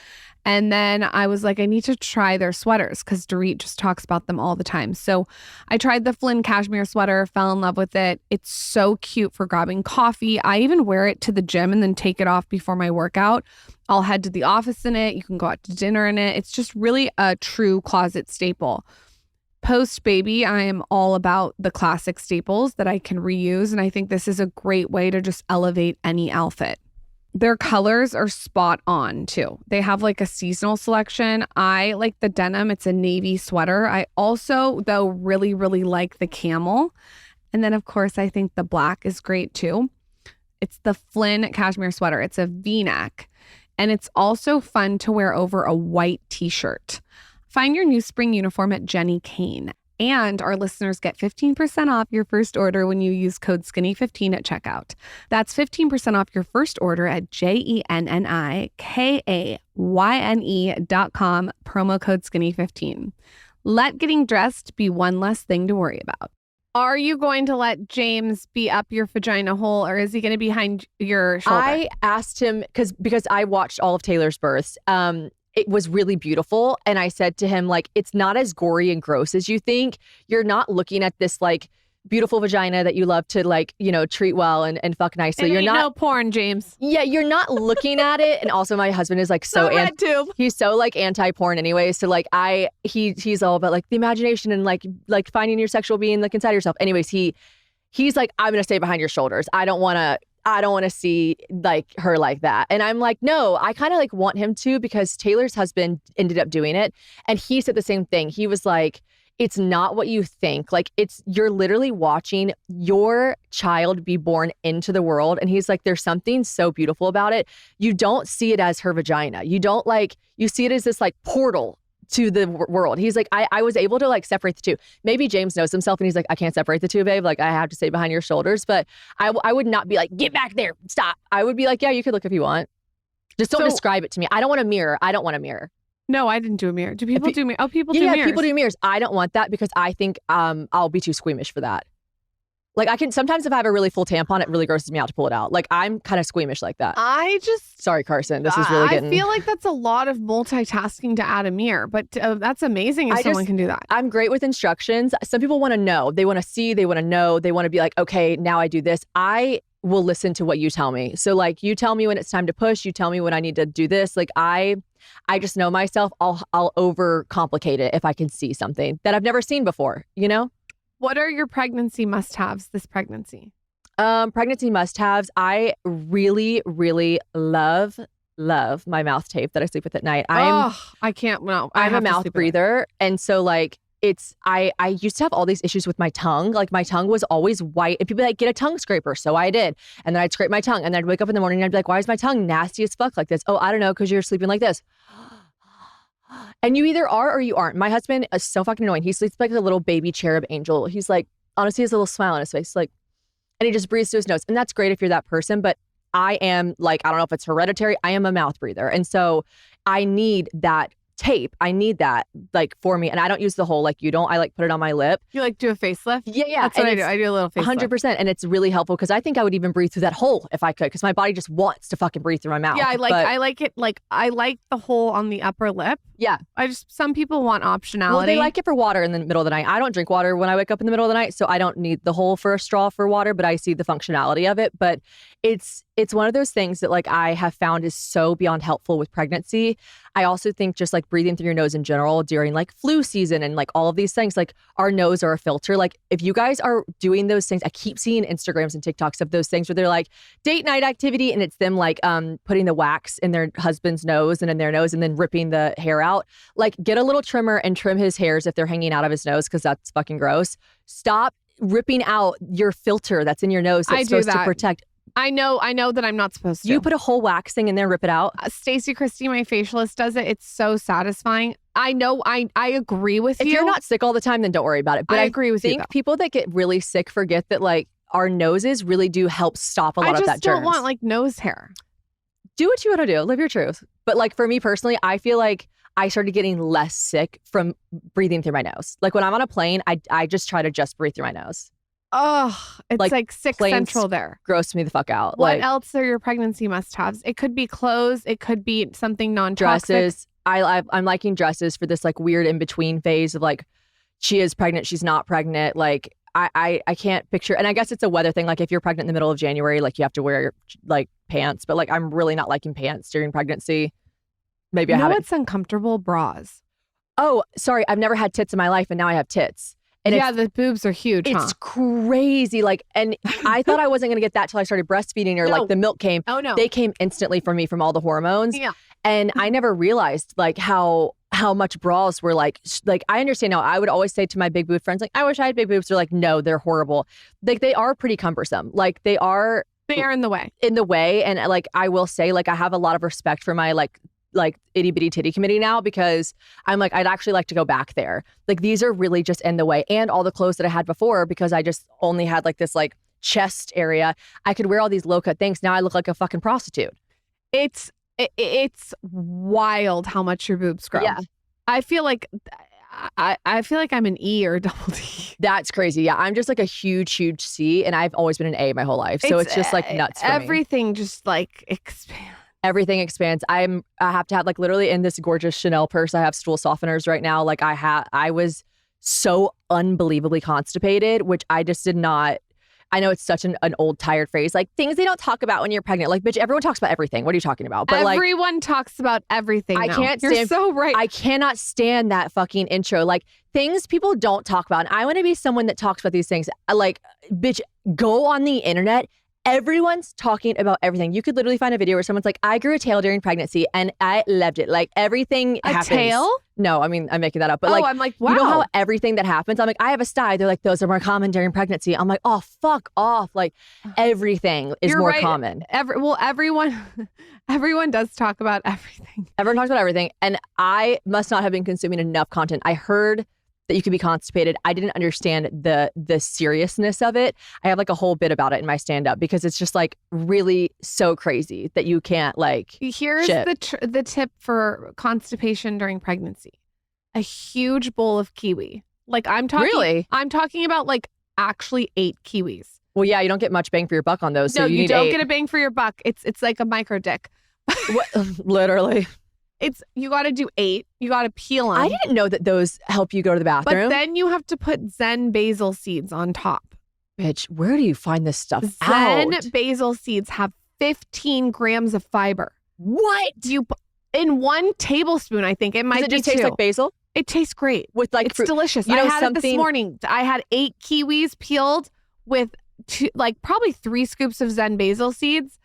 And then I was like, I need to try their sweaters because Dorit just talks about them all the time. So I tried the Flynn cashmere sweater, fell in love with it. It's so cute for grabbing coffee. I even wear it to the gym and then take it off before my workout. I'll head to the office in it. You can go out to dinner in it. It's just really a true closet staple. Post baby, I am all about the classic staples that I can reuse. And I think this is a great way to just elevate any outfit. Their colors are spot on too. They have like a seasonal selection. I like the denim. It's a navy sweater. I also, though, really, really like the camel. And then, of course, I think the black is great too. It's the Flynn cashmere sweater. It's a V-neck. And it's also fun to wear over a white t-shirt. Find your new spring uniform at Jenny Kane. And our listeners get 15% off your first order when you use code SKINNY15 at checkout. That's 15% off your first order at JENNIKAYNE.com, promo code SKINNY15. Let getting dressed be one less thing to worry about. Are you going to let James be up your vagina hole or is he going to be behind your shoulder? I asked him because I watched all of Taylor's births. It was really beautiful. And I said to him, like, it's not as gory and gross as you think. You're not looking at this like beautiful vagina that you love to like, you know, treat well and fuck nicely. You're not no porn, James. Yeah, you're not looking at it. And also my husband is like so he's so like anti-porn anyway. So like he's all about like the imagination and like finding your sexual being like inside yourself. Anyways, he's like, I'm gonna stay behind your shoulders. I don't want to see like her like that. And I'm like, no, I kind of like want him to because Taylor's husband ended up doing it. And he said the same thing. He was like, it's not what you think. Like you're literally watching your child be born into the world. And he's like, there's something so beautiful about it. You don't see it as her vagina. You don't like, you see it as this like portal to the world. He's like, I was able to like separate the two. Maybe James knows himself and he's like, I can't separate the two, babe. Like I have to stay behind your shoulders. But I would not be like, get back there, stop. I would be like, yeah, you could look if you want. Just don't describe it to me. I don't want a mirror. I don't want a mirror. No, I didn't do a mirror. Do people do mirrors? Oh, people do mirrors. Yeah, people do mirrors. I don't want that because I think I'll be too squeamish for that. Like I can sometimes if I have a really full tampon, it really grosses me out to pull it out. Like I'm kind of squeamish like that. Sorry, Carson. This is really getting. I feel like that's a lot of multitasking to add a mirror, but that's amazing if someone can do that. I'm great with instructions. Some people want to know. They want to see. They want to know. They want to be like, okay, now I do this. I will listen to what you tell me. So like you tell me when it's time to push. You tell me when I need to do this. Like I just know myself. I'll overcomplicate it if I can see something that I've never seen before. You know. What are your pregnancy must-haves this pregnancy? Pregnancy must-haves. I really, really love my mouth tape that I sleep with at night. I'm a mouth breather. And so like I used to have all these issues with my tongue. Like my tongue was always white and people would like get a tongue scraper. So I did. And then I'd scrape my tongue and then I'd wake up in the morning and I'd be like, why is my tongue nasty as fuck like this? Oh, I don't know. Cause you're sleeping like this. And you either are or you aren't. My husband is so fucking annoying. He sleeps like a little baby cherub angel. He's like, honestly, he has a little smile on his face. Like, and he just breathes to his nose. And that's great if you're that person. But I am like, I don't know if it's hereditary. I am a mouth breather. And so I need that tape. I need that like for me. And I don't use the whole like you don't. I like put it on my lip. You like do a facelift? Yeah. That's what I do. I do a little facelift. 100%. And it's really helpful because I think I would even breathe through that hole if I could because my body just wants to fucking breathe through my mouth. Yeah, I like it. Like I like the hole on the upper lip. Yeah. Some people want optionality. Well, they like it for water in the middle of the night. I don't drink water when I wake up in the middle of the night, so I don't need the hole for a straw for water, but I see the functionality of it. But it's one of those things that like I have found is so beyond helpful with pregnancy. I also think just like breathing through your nose in general during like flu season and like all of these things, like our nose are a filter. Like if you guys are doing those things, I keep seeing Instagrams and TikToks of those things where they're like date night activity and it's them like putting the wax in their husband's nose and in their nose and then ripping the hair out. Like, get a little trimmer and trim his hairs if they're hanging out of his nose, because that's fucking gross. Stop ripping out your filter that's in your nose that's supposed to protect. I know that I'm not supposed to. You put a whole wax thing in there, rip it out. Stacey Christie, my facialist, does it. It's so satisfying. I know. I agree with you. If you're not sick all the time, then don't worry about it. But I agree with you. I think people that get really sick forget that like our noses really do help stop a lot of that germs. I just don't want like nose hair. Do what you want to do. Live your truth. But like for me personally, I feel like I started getting less sick from breathing through my nose. Like when I'm on a plane, I just try to just breathe through my nose. Oh, it's like sick central there. Gross me the fuck out. What else are your pregnancy must-haves? It could be clothes. It could be something non-toxic. Dresses. I'm liking dresses for this like weird in-between phase of like, she is pregnant, she's not pregnant. Like I can't picture, and I guess it's a weather thing. Like if you're pregnant in the middle of January, like you have to wear like pants, but like I'm really not liking pants during pregnancy. Maybe I haven't. It's uncomfortable? Bras. Oh, sorry. I've never had tits in my life and now I have tits. And yeah, the boobs are huge. It's crazy. Like, and I thought I wasn't going to get that till I started breastfeeding or like the milk came. Oh no. They came instantly for me from all the hormones. Yeah. And I never realized like how much bras were like I understand now. I would always say to my big boob friends, like, I wish I had big boobs. They're like, no, they're horrible. Like they are pretty cumbersome. Like they are in the way. And like, I will say like, I have a lot of respect for my like itty bitty titty committee now, because I'm like, I'd actually like to go back there. Like these are really just in the way. And all the clothes that I had before, because I just only had like this like chest area, I could wear all these low cut things. Now I look like a fucking prostitute. It's wild how much your boobs grow. Yeah. I feel like I'm an E or a double D. That's crazy. Yeah. I'm just like a huge C, and I've always been an A my whole life. So it's just like nuts for me. Everything just like expands. Everything expands. I have to have like literally in this gorgeous Chanel purse, I have stool softeners right now. Like I was so unbelievably constipated, which I just did not. I know it's such an old tired phrase, like things they don't talk about when you're pregnant. Like, bitch, everyone talks about everything. What are you talking about? But everyone talks about everything. I can't stand. You're so right. I cannot stand that fucking intro. Like things people don't talk about. And I want to be someone that talks about these things. Like, bitch, go on the internet. Everyone's talking about everything. You could literally find a video where someone's like, I grew a tail during pregnancy and I loved it. Like everything happens. A tail? No, I mean, I'm making that up. But like, I'm like, wow. You know how everything that happens? I'm like, I have a sty. They're like, those are more common during pregnancy. I'm like, oh, fuck off. Like everything is You're more right. common. Everyone does talk about everything. Everyone talks about everything. And I must not have been consuming enough content. I heard that you could be constipated. I didn't understand the seriousness of it. I have like a whole bit about it in my stand-up, because it's just like really so crazy that you can't like Here's the tip for constipation during pregnancy. A huge bowl of kiwi. Like I'm talking about like actually 8 kiwis. Well, yeah, you don't get much bang for your buck on those. So no, you don't 8. get a bang for your buck. It's like a micro dick. Literally. You got to do 8. You got to peel them. I didn't know that those help you go to the bathroom. But then you have to put Zen basil seeds on top. Bitch, where do you find this stuff Zen out? basil seeds have 15 grams of fiber. What? In 1 tablespoon, I think. It might Does it be just taste 2. like basil? It tastes great. With like it's delicious. You know, I had it this morning. I had 8 kiwis peeled with probably 3 scoops of Zen basil seeds.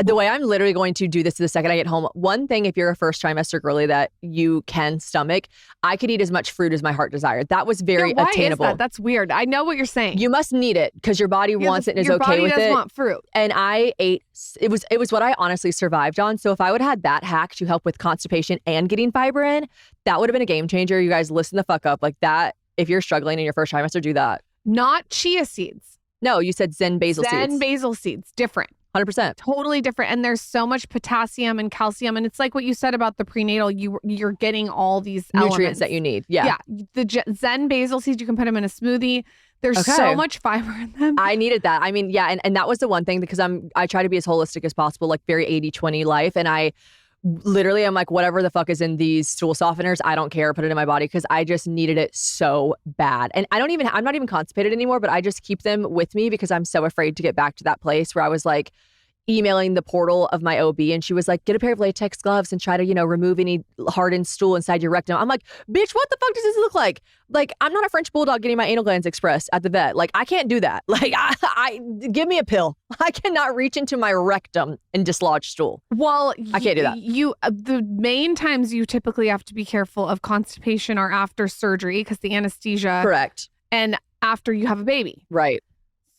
The way I'm literally going to do this the second I get home. One thing, if you're a first trimester girly that you can stomach, I could eat as much fruit as my heart desired. That was very attainable. Is that? That's weird. I know what you're saying. You must need it because your body wants it and is okay with it. Your body does want fruit. And I ate, it was what I honestly survived on. So if I would have had that hack to help with constipation and getting fiber in, that would have been a game changer. You guys listen the fuck up. Like that, if you're struggling in your first trimester, do that. Not chia seeds. No, you said Zen basil seeds. Zen basil seeds. Different. 100%. Totally different. And there's so much potassium and calcium. And it's like what you said about the prenatal. You're getting all these nutrients elements that you need. Yeah. Yeah. The Zen basil seeds, you can put them in a smoothie. There's so much fiber in them. I needed that. I mean, yeah. And that was the one thing, because I try to be as holistic as possible, like very 80-20 life. And I'm like, whatever the fuck is in these stool softeners, I don't care. Put it in my body, because I just needed it so bad. And I'm not even constipated anymore, but I just keep them with me because I'm so afraid to get back to that place where I was like emailing the portal of my OB, and she was like, get a pair of latex gloves and try to, remove any hardened stool inside your rectum. I'm like, bitch, what the fuck does this look like? Like, I'm not a French bulldog getting my anal glands expressed at the vet. Like, I can't do that. Like, I give me a pill. I cannot reach into my rectum and dislodge stool. Well, I can't do that. The main times you typically have to be careful of constipation are after surgery because the anesthesia. Correct. And after you have a baby. Right.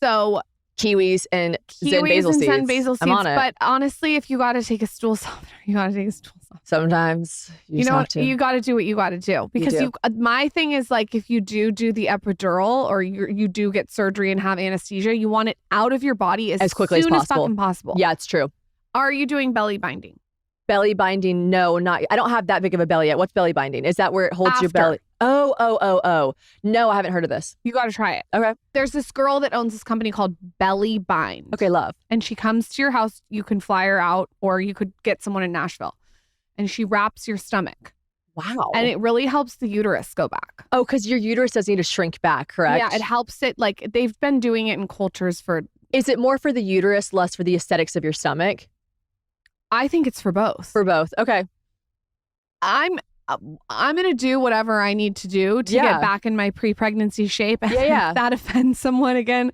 So kiwis and Zen basil seeds. Zen basil seeds. I'm on it. But honestly, if you got to take a stool softener, you got to take a stool softener. Sometimes you know have what? to. You got to do what you got to do because my thing is like if you do the epidural or you do get surgery and have anesthesia, you want it out of your body as quickly as soon as possible. fucking possible. Yeah, it's true. Are you doing belly binding? Belly binding? No, not. I don't have that big of a belly yet. What's belly binding? Is that where it holds your belly? Oh. No, I haven't heard of this. You got to try it. Okay. There's this girl that owns this company called Belly Bind. Okay, love. And she comes to your house. You can fly her out or you could get someone in Nashville. And she wraps your stomach. Wow. And it really helps the uterus go back. Oh, because your uterus doesn't need to shrink back, correct? Yeah, it helps it. Like they've been doing it in cultures for. Is it more for the uterus, less for the aesthetics of your stomach? I think it's for both. For both. Okay. I'm going to do whatever I need to do to get back in my pre-pregnancy shape. Yeah. If that offends someone again.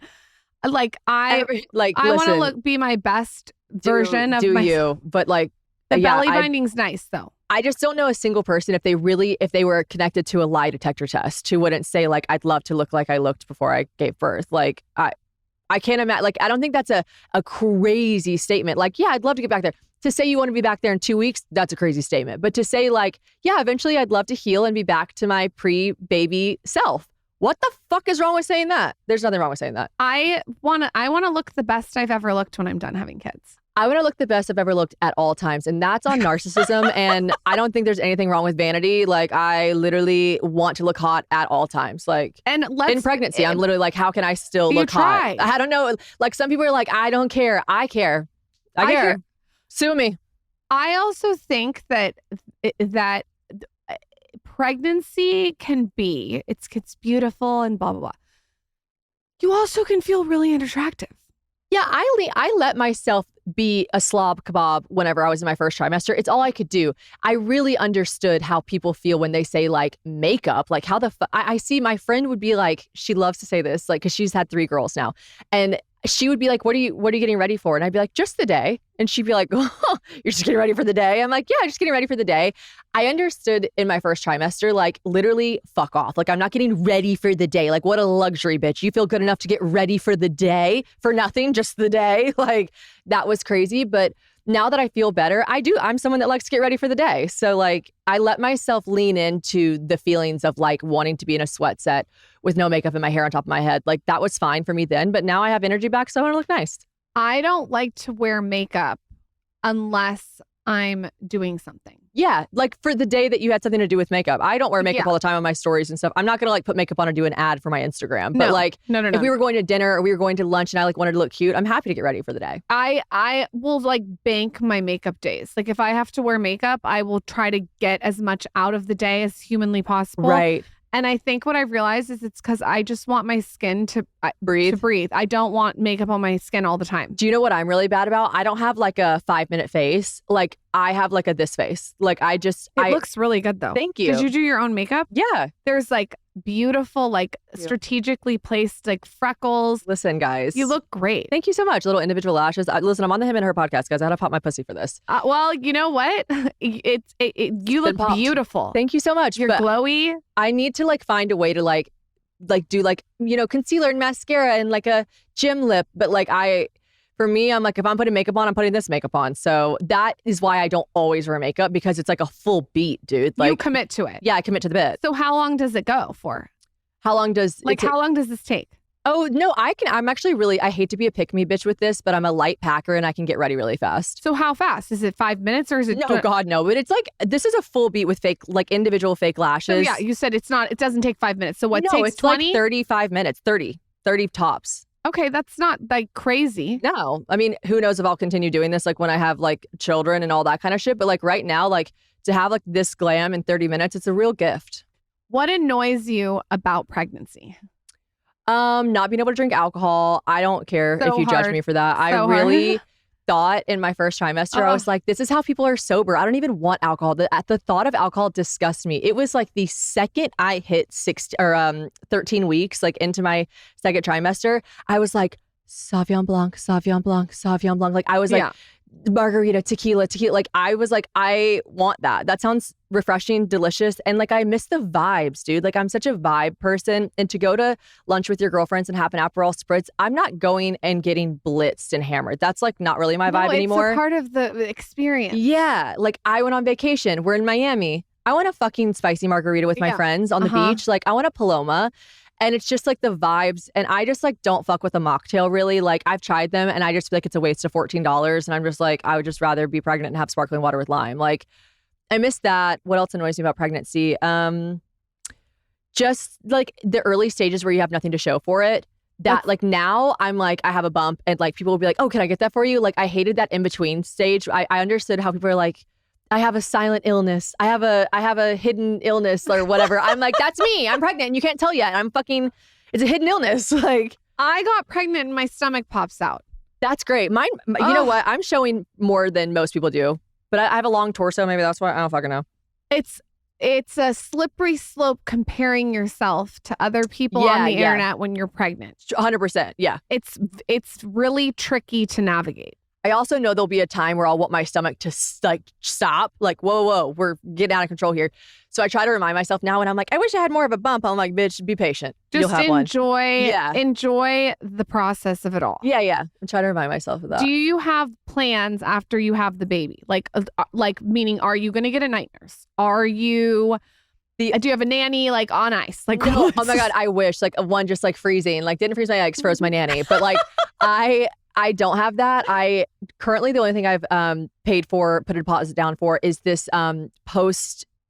Like I want to be my best version of myself. But like the belly binding's nice though. I just don't know a single person if they were connected to a lie detector test who wouldn't say like, I'd love to look like I looked before I gave birth. Like I can't imagine, like, I don't think that's a crazy statement. Like, yeah, I'd love to get back there. To say you want to be back there in 2 weeks, that's a crazy statement. But to say like, yeah, eventually I'd love to heal and be back to my pre-baby self. What the fuck is wrong with saying that? There's nothing wrong with saying that. I want to look the best I've ever looked when I'm done having kids. I want to look the best I've ever looked at all times. And that's on narcissism. And I don't think there's anything wrong with vanity. Like, I literally want to look hot at all times. Like, in pregnancy, I'm literally like, how can I still look hot? I don't know. Like, some people are like, I don't care. I care. I care. Sue me. I also think that pregnancy can be, it's beautiful and blah, blah, blah. You also can feel really unattractive. Yeah, I let myself be a slob kebab whenever I was in my first trimester. It's all I could do. I really understood how people feel when they say like makeup, like how I see my friend would be like, she loves to say this, like, cause she's had 3 girls now. And she would be like, what are you getting ready for? And I'd be like, just the day. And she'd be like, oh, you're just getting ready for the day? I'm like, yeah, just getting ready for the day. I understood in my first trimester, like literally fuck off. Like, I'm not getting ready for the day. Like, what a luxury, bitch. You feel good enough to get ready for the day for nothing, just the day. Like, that was crazy. But now that I feel better, I'm someone that likes to get ready for the day. So like, I let myself lean into the feelings of like wanting to be in a sweat set with no makeup and my hair on top of my head. Like, that was fine for me then, but now I have energy back, so I want to look nice. I don't like to wear makeup unless I'm doing something. Yeah, like for the day that you had something to do with makeup. I don't wear makeup all the time on my stories and stuff. I'm not going to like put makeup on or do an ad for my Instagram. But no. If we were going to dinner or we were going to lunch and I like wanted to look cute, I'm happy to get ready for the day. I will like bank my makeup days. Like if I have to wear makeup, I will try to get as much out of the day as humanly possible. Right. And I think what I've realized is it's because I just want my skin to breathe. I don't want makeup on my skin all the time. Do you know what I'm really bad about? I don't have like a 5-minute face. Like I have like a this face. Like it looks really good though. Thank you. Did you do your own makeup? Yeah. There's like beautiful, like strategically placed like freckles. Listen, guys. You look great. Thank you so much. Little individual lashes. Listen, I'm on the Him and Her podcast, guys. I had to pop my pussy for this. Well, you know what? You look beautiful. Thank you so much. You're glowy. I need to like find a way to like do like, concealer and mascara and like a gym lip. But like for me, I'm like, if I'm putting makeup on, I'm putting this makeup on. So that is why I don't always wear makeup, because it's like a full beat, dude. Like, you commit to it. Yeah, I commit to the bit. So how long does it go for? How long does how long does this take? Oh, no, I'm actually really, I hate to be a pick me bitch with this, but I'm a light packer and I can get ready really fast. So how fast? Is it 5 minutes or is it? No, God, no. But it's like, this is a full beat with fake, like individual fake lashes. So yeah, you said it doesn't take 5 minutes. So what takes it's 20? Like 35 minutes, 30 tops. Okay, that's not like crazy. No, I mean, who knows if I'll continue doing this like when I have like children and all that kind of shit. But like right now, like to have like this glam in 30 minutes, it's a real gift. What annoys you about pregnancy? Not being able to drink alcohol. I don't care if you judge me for that. I really thought in my first trimester, I was like, this is how people are sober. I don't even want alcohol. The thought of alcohol disgusts me. It was like the second I hit 13 weeks, like into my second trimester, I was like, Sauvignon Blanc, Sauvignon Blanc, Sauvignon Blanc. Like I was like, margarita, tequila. Like I was like, I want that. That sounds refreshing, delicious. And like, I miss the vibes, dude. Like I'm such a vibe person. And to go to lunch with your girlfriends and have an Aperol spritz, I'm not going and getting blitzed and hammered. That's like not really my vibe anymore. It's a part of the experience. Yeah. Like I went on vacation. We're in Miami. I want a fucking spicy margarita with my friends on the beach. Like I want a Paloma. And it's just like the vibes. And I just like don't fuck with a mocktail really. Like I've tried them and I just feel like it's a waste of $14. And I'm just like, I would just rather be pregnant and have sparkling water with lime. Like I miss that. What else annoys me about pregnancy? Just like the early stages where you have nothing to show for it. That like now I'm like, I have a bump and like people will be like, oh, can I get that for you? Like I hated that in between stage. I understood how people are like, I have a silent illness. I have a hidden illness or whatever. I'm like, that's me. I'm pregnant and you can't tell yet. It's a hidden illness. Like I got pregnant and my stomach pops out. That's great. Mine, you know what? I'm showing more than most people do, but I have a long torso. Maybe that's why I don't fucking know. It's a slippery slope comparing yourself to other people on the internet when you're pregnant. 100%. Yeah. It's really tricky to navigate. I also know there'll be a time where I'll want my stomach to like stop. Like, whoa, we're getting out of control here. So I try to remind myself now when I'm like, I wish I had more of a bump. I'm like, bitch, be patient. You'll have enjoy one. Enjoy the process of it all. Yeah. I'm trying to remind myself of that. Do you have plans after you have the baby? Like meaning, are you going to get a night nurse? Do you have a nanny like on ice? Like, no, oh my God, I wish like one just like freezing, like didn't freeze my eggs, froze my nanny. But like I don't have that. Currently the only thing I've put a deposit down for is this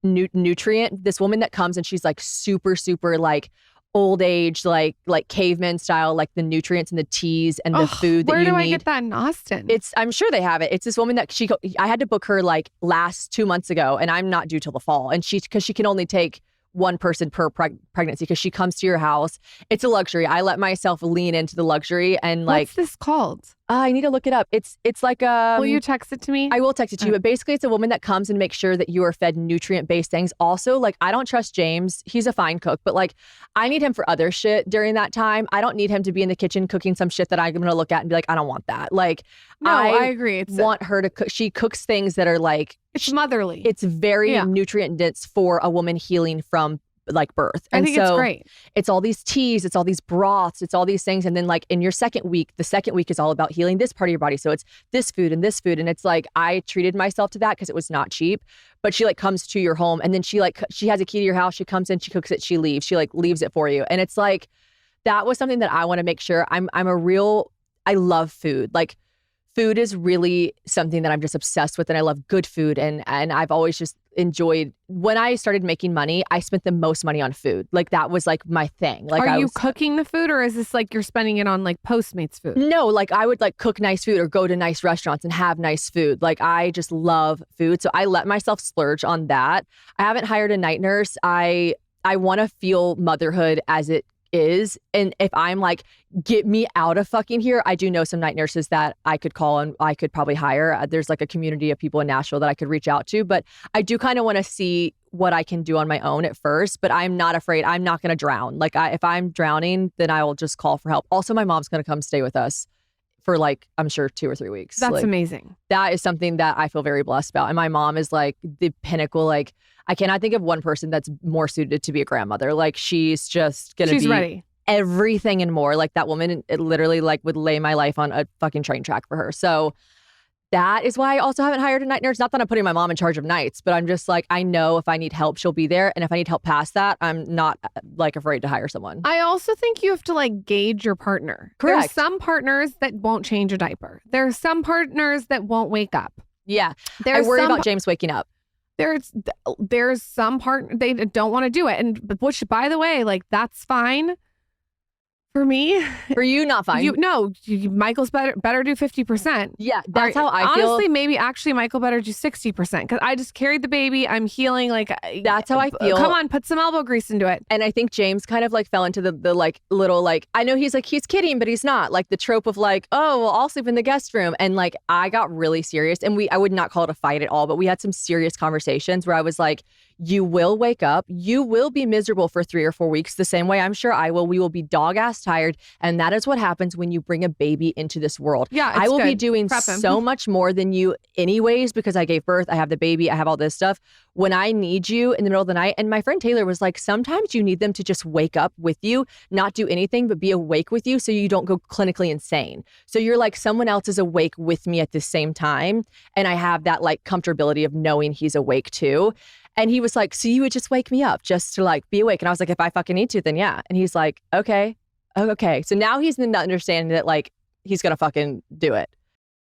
nutrient. This woman that comes and she's like super, super like old age, like caveman style, like the nutrients and the teas and the food that you need. Where do I get that in Austin? I'm sure they have it. It's this woman that I had to book her like last 2 months ago and I'm not due till the fall. And because she can only take one person per pregnancy because she comes to your house. It's a luxury. I let myself lean into the luxury and like. What's this called? I need to look it up. It's like Will you text it to me? I will text it to you. But basically, it's a woman that comes and makes sure that you are fed nutrient-based things. Also, like I don't trust James. He's a fine cook, but like I need him for other shit during that time. I don't need him to be in the kitchen cooking some shit that I'm going to look at and be like, I don't want that. Like, no, I agree. Want her to cook. She cooks things that are like it's motherly. It's very nutrient dense for a woman healing from like birth. And I think it's great. It's all these teas, it's all these broths, it's all these things. And then like in your second week, the second week is all about healing this part of your body. So it's this food and this food. And it's like, I treated myself to that because it was not cheap, but she like comes to your home and then she has a key to your house. She comes in, she cooks it, she leaves. She like leaves it for you. And it's like, that was something that I want to make sure I love food. Like food is really something that I'm just obsessed with and I love good food. And I've always just enjoyed, when I started making money, I spent the most money on food. Like that was like my thing. Like Are you cooking the food or is this like you're spending it on like Postmates food? No, like I would like cook nice food or go to nice restaurants and have nice food. Like I just love food. So I let myself splurge on that. I haven't hired a night nurse. I want to feel motherhood as it is. And if I'm like, get me out of fucking here, I do know some night nurses that I could call and I could probably hire. There's like a community of people in Nashville that I could reach out to, but I do kind of want to see what I can do on my own at first, but I'm not afraid. I'm not going to drown. Like if I'm drowning, then I will just call for help. Also, my mom's going to come stay with us for like, I'm sure 2 or 3 weeks. That's like, amazing. That is something that I feel very blessed about. And my mom is like the pinnacle. Like I cannot think of one person that's more suited to be a grandmother. Like she's just going to be ready. Everything and more. Like that woman, it literally like would lay my life on a fucking train track for her. So that is why I also haven't hired a night nurse. Not that I'm putting my mom in charge of nights, but I'm just like, I know if I need help, she'll be there. And if I need help past that, I'm not like afraid to hire someone. I also think you have to like gauge your partner. Correct. There's some partners that won't change a diaper. There are some partners that won't wake up. Yeah. I worry about James waking up. There's some they don't want to do it. And which, by the way, like that's fine For me, For you, not fine. Michael's better do 50%. Yeah, that's how I feel. Honestly, maybe actually Michael better do 60% because I just carried the baby. I'm healing. Like, that's how I feel. Come on, put some elbow grease into it. And I think James kind of like fell into the like little like, I know he's kidding, but he's not. Like the trope of like, oh, well, I'll sleep in the guest room. And like, I got really serious, and I would not call it a fight at all, but we had some serious conversations where I was like, you will wake up, you will be miserable for 3 or 4 weeks, the same way I'm sure I will. We will be dog ass tired. And that is what happens when you bring a baby into this world. Yeah, I will good. be doing Prep him. so much more than you anyways, because I gave birth, I have the baby, I have all this stuff. When I need you in the middle of the night, and my friend Taylor was like, sometimes you need them to just wake up with you, not do anything, but be awake with you so you don't go clinically insane. So you're like, someone else is awake with me at the same time. And I have that like comfortability of knowing he's awake too. And he was like, so you would just wake me up just to like be awake. And I was like, if I fucking need to, then yeah. And he's like, okay. So now he's in the understanding that like, he's going to fucking do it.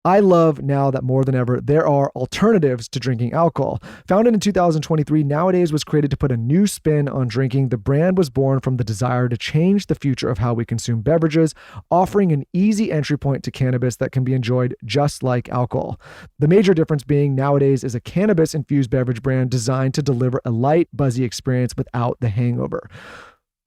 I love now that more than ever, there are alternatives to drinking alcohol. Founded in 2023, Nowadays was created to put a new spin on drinking. The brand was born from the desire to change the future of how we consume beverages, offering an easy entry point to cannabis that can be enjoyed just like alcohol. The major difference being Nowadays is a cannabis-infused beverage brand designed to deliver a light, buzzy experience without the hangover.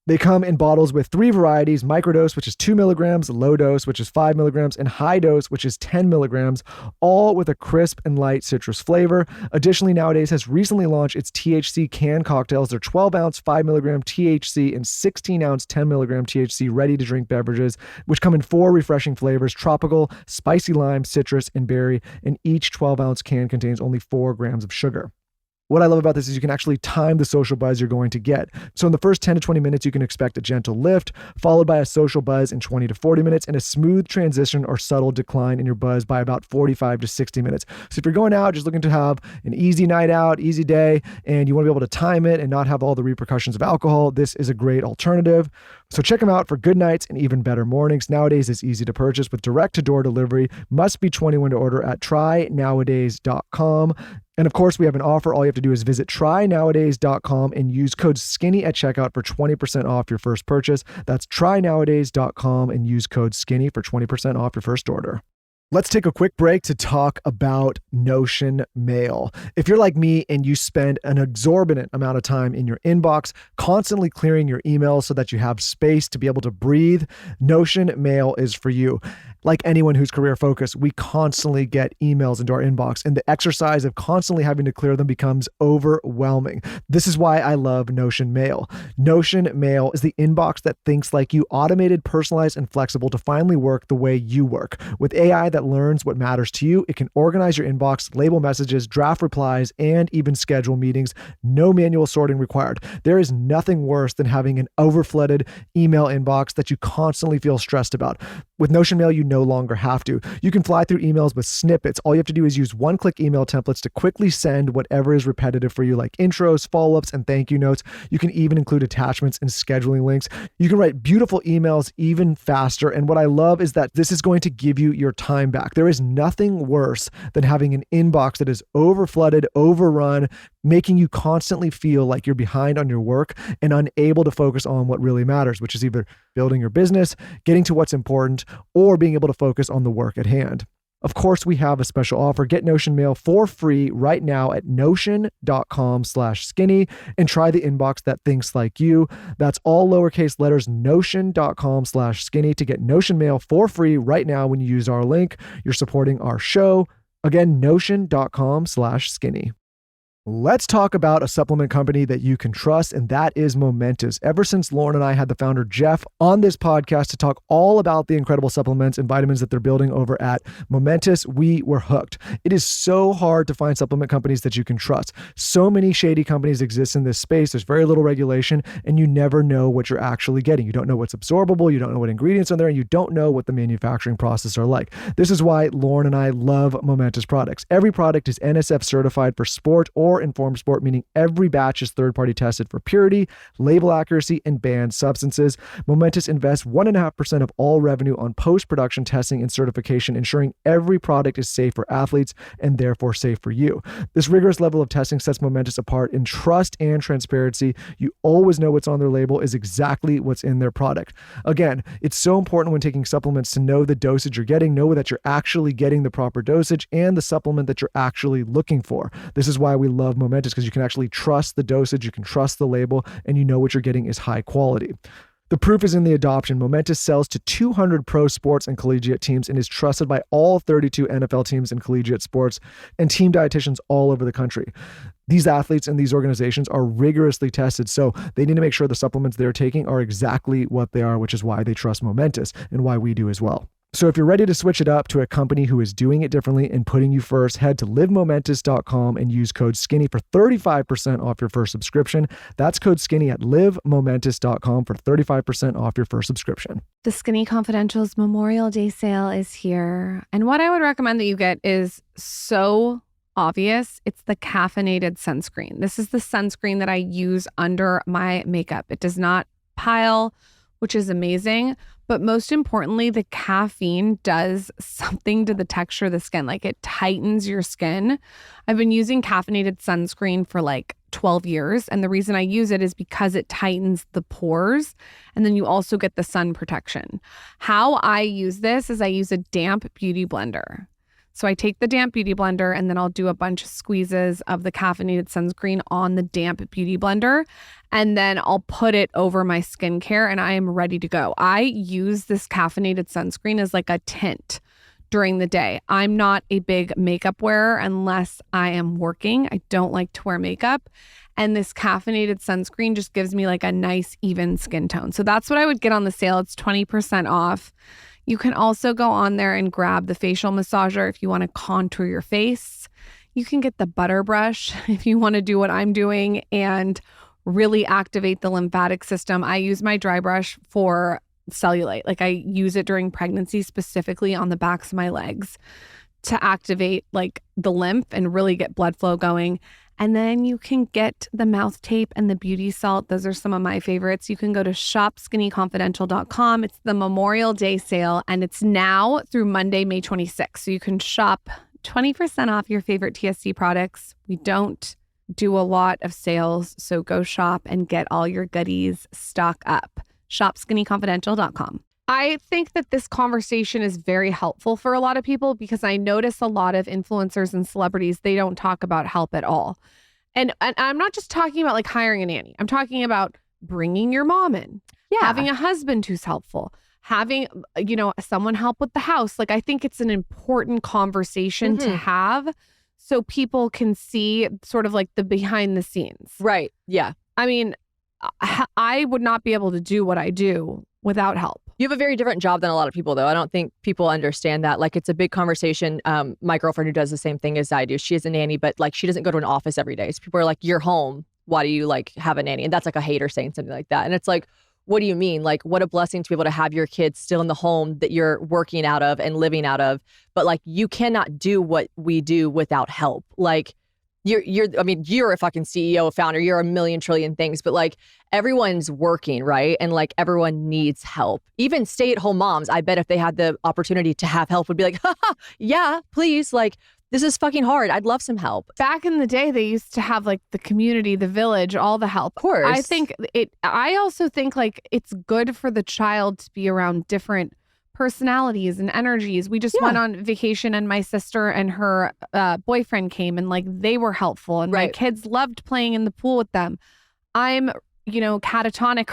They come in bottles with 3 varieties: microdose, which is 2 milligrams, low dose, which is 5 milligrams, and high dose, which is 10 milligrams, all with a crisp and light citrus flavor. Additionally, Nowadays has recently launched its THC canned cocktails. They're 12-ounce 5 milligram THC and 16-ounce 10 milligram THC ready-to-drink beverages, which come in 4 refreshing flavors: tropical, spicy lime, citrus, and berry, and each 12-ounce can contains only 4 grams of sugar. What I love about this is you can actually time the social buzz you're going to get. So in the first 10 to 20 minutes, you can expect a gentle lift, followed by a social buzz in 20 to 40 minutes, and a smooth transition or subtle decline in your buzz by about 45 to 60 minutes. So if you're going out, just looking to have an easy night out, easy day, and you want to be able to time it and not have all the repercussions of alcohol, this is a great alternative. So check them out for good nights and even better mornings. Nowadays is easy to purchase with direct-to-door delivery. Must be 21 to order at trynowadays.com. And of course, we have an offer. All you have to do is visit trynowadays.com and use code SKINNY at checkout for 20% off your first purchase. That's trynowadays.com and use code SKINNY for 20% off your first order. Let's take a quick break to talk about Notion Mail. If you're like me and you spend an exorbitant amount of time in your inbox, constantly clearing your emails so that you have space to be able to breathe, Notion Mail is for you. Like anyone who's career focused, we constantly get emails into our inbox, and the exercise of constantly having to clear them becomes overwhelming. This is why I love Notion Mail. Notion Mail is the inbox that thinks like you, automated, personalized, and flexible to finally work the way you work. With AI that learns what matters to you, it can organize your inbox, label messages, draft replies, and even schedule meetings. No manual sorting required. There is nothing worse than having an overflooded email inbox that you constantly feel stressed about. With Notion Mail, you no longer have to. You can fly through emails with snippets. All you have to do is use one-click email templates to quickly send whatever is repetitive for you, like intros, follow-ups, and thank you notes. You can even include attachments and scheduling links. You can write beautiful emails even faster. And what I love is that this is going to give you your time back. There is nothing worse than having an inbox that is overflooded, overrun, making you constantly feel like you're behind on your work and unable to focus on what really matters, which is either building your business, getting to what's important, or being able to focus on the work at hand. Of course, we have a special offer. Get Notion Mail for free right now at notion.com/skinny and try the inbox that thinks like you. That's all lowercase letters, notion.com/skinny to get Notion Mail for free right now when you use our link. You're supporting our show. Again, notion.com/skinny. Let's talk about a supplement company that you can trust, and that is Momentous. Ever since Lauryn and I had the founder Jeff on this podcast to talk all about the incredible supplements and vitamins that they're building over at Momentous, we were hooked. It is so hard to find supplement companies that you can trust. So many shady companies exist in this space. There's very little regulation, and you never know what you're actually getting. You don't know what's absorbable, you don't know what ingredients are there, and you don't know what the manufacturing process are like. This is why Lauryn and I love Momentous products. Every product is NSF certified for sport or or informed sport, meaning every batch is third-party tested for purity, label accuracy, and banned substances. Momentous invests 1.5% of all revenue on post-production testing and certification, ensuring every product is safe for athletes and therefore safe for you. This rigorous level of testing sets Momentous apart in trust and transparency. You always know what's on their label is exactly what's in their product. Again, it's so important when taking supplements to know the dosage you're getting, know that you're actually getting the proper dosage and the supplement that you're actually looking for. This is why we love Momentous, because you can actually trust the dosage, you can trust the label, and you know what you're getting is high quality. The proof is in the adoption. Momentous sells to 200 pro sports and collegiate teams and is trusted by all 32 NFL teams in collegiate sports and team dietitians all over the country. These athletes and these organizations are rigorously tested, so they need to make sure the supplements they're taking are exactly what they are, which is why they trust Momentous and why we do as well. So if you're ready to switch it up to a company who is doing it differently and putting you first, head to livemomentous.com and use code SKINNY for 35% off your first subscription. That's code SKINNY at livemomentous.com for 35% off your first subscription. The Skinny Confidential's Memorial Day sale is here. And what I would recommend that you get is so obvious. It's the caffeinated sunscreen. This is the sunscreen that I use under my makeup. It does not pile, which is amazing. But most importantly, the caffeine does something to the texture of the skin. Like it tightens your skin. I've been using caffeinated sunscreen for like 12 years. And the reason I use it is because it tightens the pores. And then you also get the sun protection. How I use this is I use a damp beauty blender. So I take the damp beauty blender and then I'll do a bunch of squeezes of the caffeinated sunscreen on the damp beauty blender. And then I'll put it over my skincare and I am ready to go. I use this caffeinated sunscreen as like a tint during the day. I'm not a big makeup wearer unless I am working. I don't like to wear makeup. And this caffeinated sunscreen just gives me like a nice even skin tone. So that's what I would get on the sale. It's 20% off. You can also go on there and grab the facial massager if you want to contour your face. You can get the butter brush if you want to do what I'm doing and really activate the lymphatic system. I use my dry brush for cellulite. Like I use it during pregnancy, specifically on the backs of my legs to activate like the lymph and really get blood flow going. And then you can get the mouth tape and the beauty salt. Those are some of my favorites. You can go to shopskinnyconfidential.com. It's the Memorial Day sale and it's now through Monday, May 26th. So you can shop 20% off your favorite TSC products. We don't do a lot of sales, so go shop and get all your goodies. Stock up. shopskinnyconfidential.com. I think that this conversation is very helpful for a lot of people because I notice a lot of influencers and celebrities, they don't talk about help at all. And I'm not just talking about like hiring a nanny. I'm talking about bringing your mom in, having a husband who's helpful, having, someone help with the house. Like I think it's an important conversation to have so people can see sort of like the behind the scenes. Right. Yeah. I mean, I would not be able to do what I do without help. You have a very different job than a lot of people, though. I don't think people understand that. Like, it's a big conversation. My girlfriend who does the same thing as I do, she is a nanny, but like she doesn't go to an office every day. So people are like, you're home. Why do you like have a nanny? And that's like a hater saying something like that. And it's like, what do you mean? Like, what a blessing to be able to have your kids still in the home that you're working out of and living out of. But like, you cannot do what we do without help. Like, you're a fucking CEO, a founder, you're a million trillion things, but like everyone's working, right? And like everyone needs help. Even stay-at-home moms, I bet if they had the opportunity to have help would be like, yeah, please. Like, this is fucking hard. I'd love some help. Back in the day, they used to have like the community, the village, all the help. Of course. I also think like it's good for the child to be around different personalities and energies. We just went on vacation and my sister and her boyfriend came and like they were helpful and my kids loved playing in the pool with them. I'm catatonic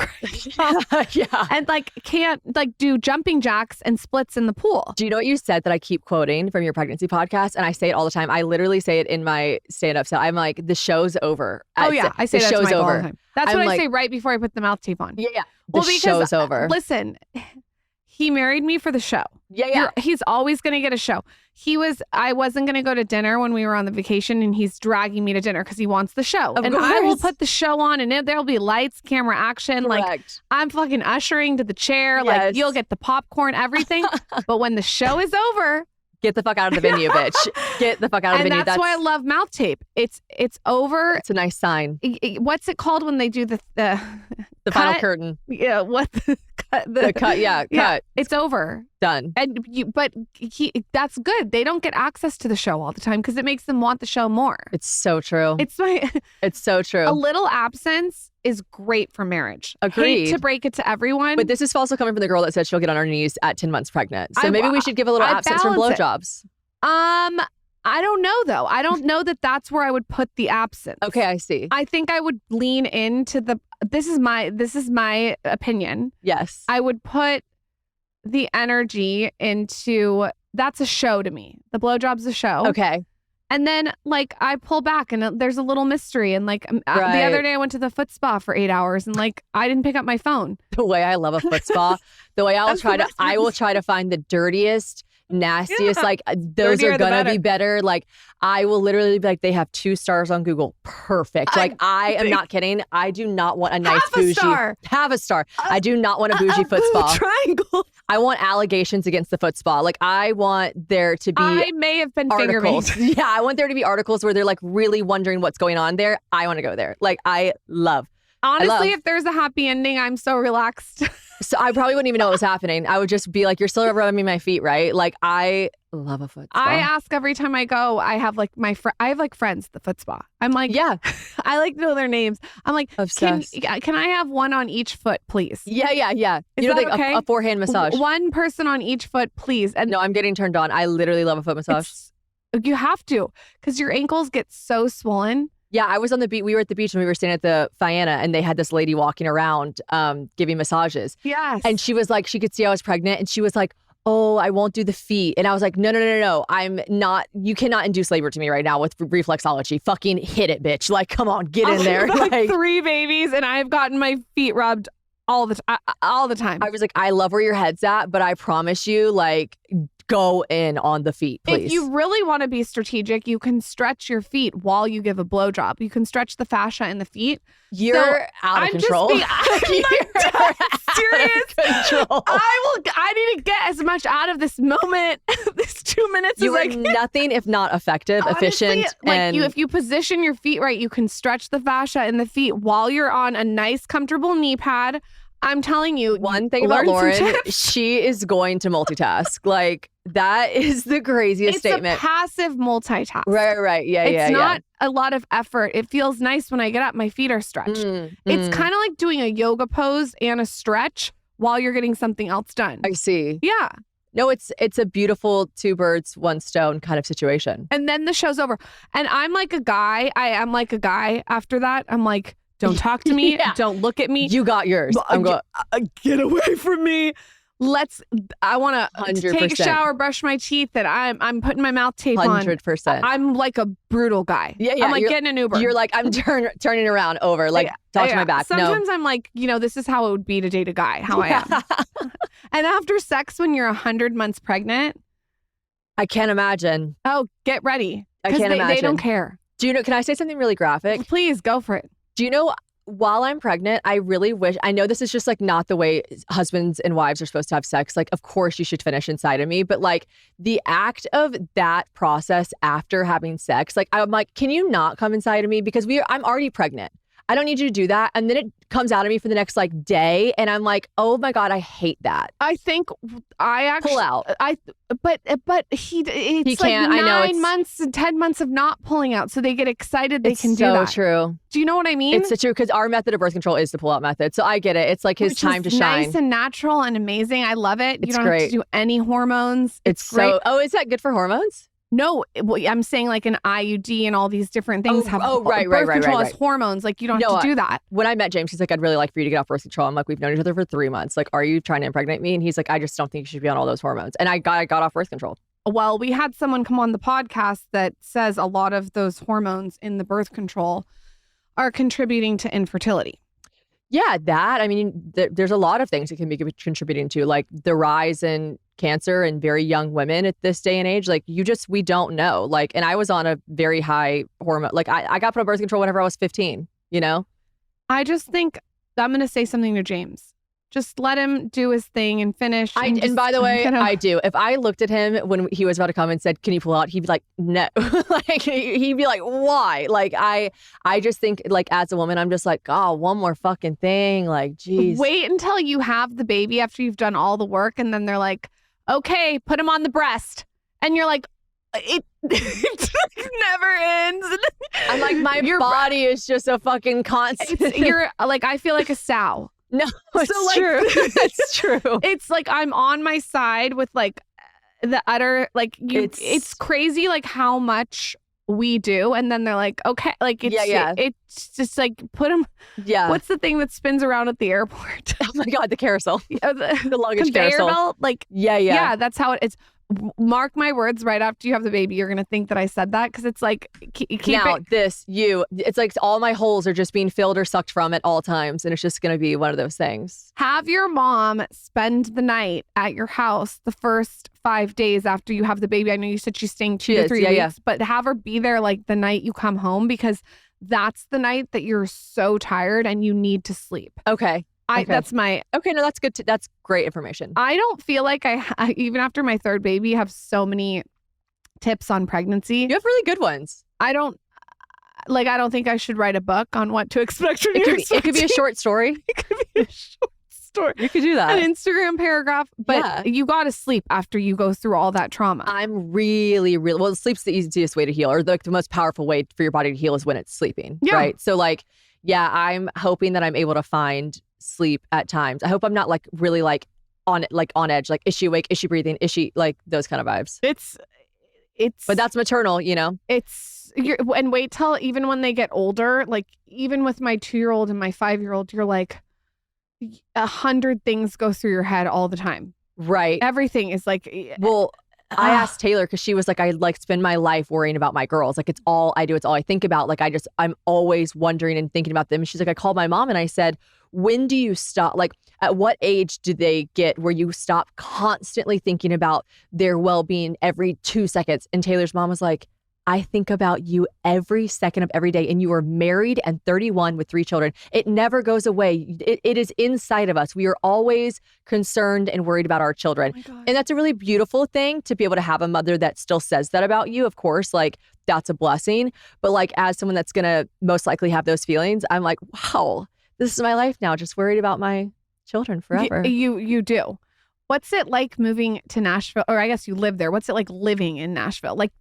right now. And like can't like do jumping jacks and splits in the pool. Do you know what you said that I keep quoting from your pregnancy podcast? And I say it all the time. I literally say it in my stand-up set. I'm like, the show's over. I say that to Michael all the time. That's what I like, say right before I put the mouth tape on. Yeah. The show's over. Listen, he married me for the show. Yeah. He's always going to get a show. I wasn't going to go to dinner when we were on the vacation and he's dragging me to dinner because he wants the show. Of and course. I will put the show on and there'll be lights, camera, action. Correct. Like I'm fucking ushering to the chair. Yes. Like you'll get the popcorn, everything. But when the show is over, Get the fuck out of the venue, bitch. Get the fuck out of the venue. And that's why I love mouth tape. It's over. It's a nice sign. What's it called when they do the final curtain. Yeah, what the cut? The cut, cut. It's over. Done. And that's good. They don't get access to the show all the time because it makes them want the show more. It's so true. It's so true. A little absence is great for marriage. Agreed. Hate to break it to everyone. But this is also coming from the girl that said she'll get on her knees at 10 months pregnant. So maybe we should give a little absence from blowjobs. I don't know though. I don't know that that's where I would put the absence. Okay, I see. I think I would lean into this is my opinion. Yes. I would put the energy into, that's a show to me. The blowjob's a show. Okay. And then like I pull back and there's a little mystery. And like the other day I went to the foot spa for 8 hours and like I didn't pick up my phone. The way I love a foot spa, the way I will try to find the dirtiest, nastiest, like those Dirtier are gonna be better. Like I will literally be like, they have 2 stars on Google. Perfect. Like I am not kidding. I do not want a nice bougie. Have a star. I do not want a bougie foot spa. Triangle. I want allegations against the foot spa. Like I want there to be I may have been articles. Yeah, I want there to be articles where they're like really wondering what's going on there. I want to go there. Like Honestly, if there's a happy ending, I'm so relaxed. So I probably wouldn't even know what was happening. I would just be like, you're still rubbing me my feet, right? Like I love a foot spa. I ask every time I go, I have like I have like friends at the foot spa. I'm like, yeah, I like to know their names. I'm like, obsessed. Can I have one on each foot, please? Yeah. Is you know, that like okay? a forehand massage. One person on each foot, please. And no, I'm getting turned on. I literally love a foot massage. You have to, because your ankles get so swollen. Yeah, I was on the beach. We were at the beach and we were staying at the Fianna and they had this lady walking around giving massages. Yes. And she was like, she could see I was pregnant and she was like, oh, I won't do the feet. And I was like, no. I'm not, you cannot induce labor to me right now with reflexology. Fucking hit it, bitch. Like, come on, get in there. Like 3 babies and I've gotten my feet rubbed all the time. I was like, I love where your head's at, but I promise you, like, go in on the feet, please. If you really want to be strategic, you can stretch your feet while you give a blowjob. You can stretch the fascia in the feet. You're out of control. Serious. I need to get as much out of this moment, this 2 minutes. You are nothing if not effective, honestly, efficient. Like if you position your feet right, you can stretch the fascia in the feet while you're on a nice, comfortable knee pad. I'm telling you, one thing about Lauryn, she is going to multitask. Like that is the craziest statement. It's a passive multitask. Right. Yeah. It's not a lot of effort. It feels nice when I get up, my feet are stretched. It's kind of like doing a yoga pose and a stretch while you're getting something else done. I see. Yeah. No, it's a beautiful 2 birds, 1 stone kind of situation. And then the show's over. And I'm like a guy. I'm like a guy after that. I'm like, don't talk to me. Yeah. Don't look at me. You got yours. I'm going. Get away from me. I want to take a shower, brush my teeth, and I'm putting my mouth tape 100%. on. I'm like a brutal guy. Yeah. I'm like getting an Uber. You're like, I'm turning around over, like talk to my back. Sometimes I'm like, this is how it would be to date a guy, how I am. And after sex, when you're 100 months pregnant. I can't imagine. Oh, get ready. I can't imagine. They don't care. Do you know, can I say something really graphic? Please, go for it. Do you know, while I'm pregnant, I really wish, I know this is just like not the way husbands and wives are supposed to have sex. Like, of course you should finish inside of me, but like the act of that process after having sex, like I'm like, can you not come inside of me? Because I'm already pregnant. I don't need you to do that. And then it comes out of me for the next like day. And I'm like, oh my God, I hate that. I think I actually pull out. But it's like can't. 9 months and 10 months of not pulling out. So they get excited they can do that. It's so true. Do you know what I mean? It's so true because our method of birth control is the pull out method. So I get it. It's like his time to shine. Nice and natural and amazing. I love it. You don't have to do any hormones. It's great. Oh, is that good for hormones? No, I'm saying like an IUD and all these different things have right. birth control has hormones. Like you don't have to do that. When I met James, he's like, I'd really like for you to get off birth control. I'm like, we've known each other for 3 months. Like, are you trying to impregnate me? And he's like, I just don't think you should be on all those hormones. And I got off birth control. Well, we had someone come on the podcast that says a lot of those hormones in the birth control are contributing to infertility. Yeah, I mean, there's a lot of things it can be contributing to, like the rise in cancer in very young women at this day and age. Like we don't know. Like, and I was on a very high hormone. Like I got put on birth control whenever I was 15, I just think I'm going to say something to James. Just let him do his thing and finish. And by the way, I do. If I looked at him when he was about to come and said, "Can you pull out?" He'd be like, "No." Like he'd be like, "Why?" Like I just think like as a woman, I'm just like, "Oh, one more fucking thing." Like, geez. Wait until you have the baby after you've done all the work, and then they're like, "Okay, put him on the breast," and you're like, "It never ends." I'm like, my body is just a fucking constant. You're like, I feel like a sow. No, it's true. It's true. It's like I'm on my side with like the utter like it's crazy like how much we do, and then they're like, okay, like it's just like put them. Yeah. What's the thing that spins around at the airport? Oh my god, the carousel, the luggage conveyor carousel. belt. Like yeah. That's how it is. Mark my words, right after you have the baby, you're gonna think that I said that because it's like it's like all my holes are just being filled or sucked from at all times, and it's just gonna be one of those things. Have your mom spend the night at your house the first 5 days after you have the baby. I know you said she's staying 2 to 3 weeks, but have her be there like the night you come home, because that's the night that you're so tired and you need to sleep. Okay. That's my no, that's good. That's great information. I don't feel like I even after my third baby have so many tips on pregnancy. You have really good ones. I don't think I should write a book on what to expect from It could be a short story. It could be a short story. You could do that. An Instagram paragraph, but you got to sleep after you go through all that trauma. I'm really well. Sleep's the easiest way to heal, or the most powerful way for your body to heal is when it's sleeping. Yeah. Right. So like, I'm hoping that I'm able to find sleep at times. I hope I'm not like really like on edge, like is she awake, is she breathing, is she like those kind of vibes. It's but that's maternal, you know. And wait till even when they get older, like even with my 2-year-old and my 5-year-old, you're like 100 things go through your head all the time. Right. Everything is like, well, I asked Taylor because she was like, I like spend my life worrying about my girls. Like it's all I do. It's all I think about. Like I'm always wondering and thinking about them. And she's like, I called my mom and I said, when do you stop? Like at what age do they get where you stop constantly thinking about their well-being every 2 seconds? And Taylor's mom was like, I think about you every second of every day, and you are married and 31 with 3 children. It never goes away. It is inside of us. We are always concerned and worried about our children. Oh, and that's a really beautiful thing to be able to have a mother that still says that about you. Of course, like that's a blessing. But like as someone that's going to most likely have those feelings, I'm like, wow, this is my life now. Just worried about my children forever. You do. What's it like moving to Nashville? Or I guess you live there. What's it like living in Nashville? Like,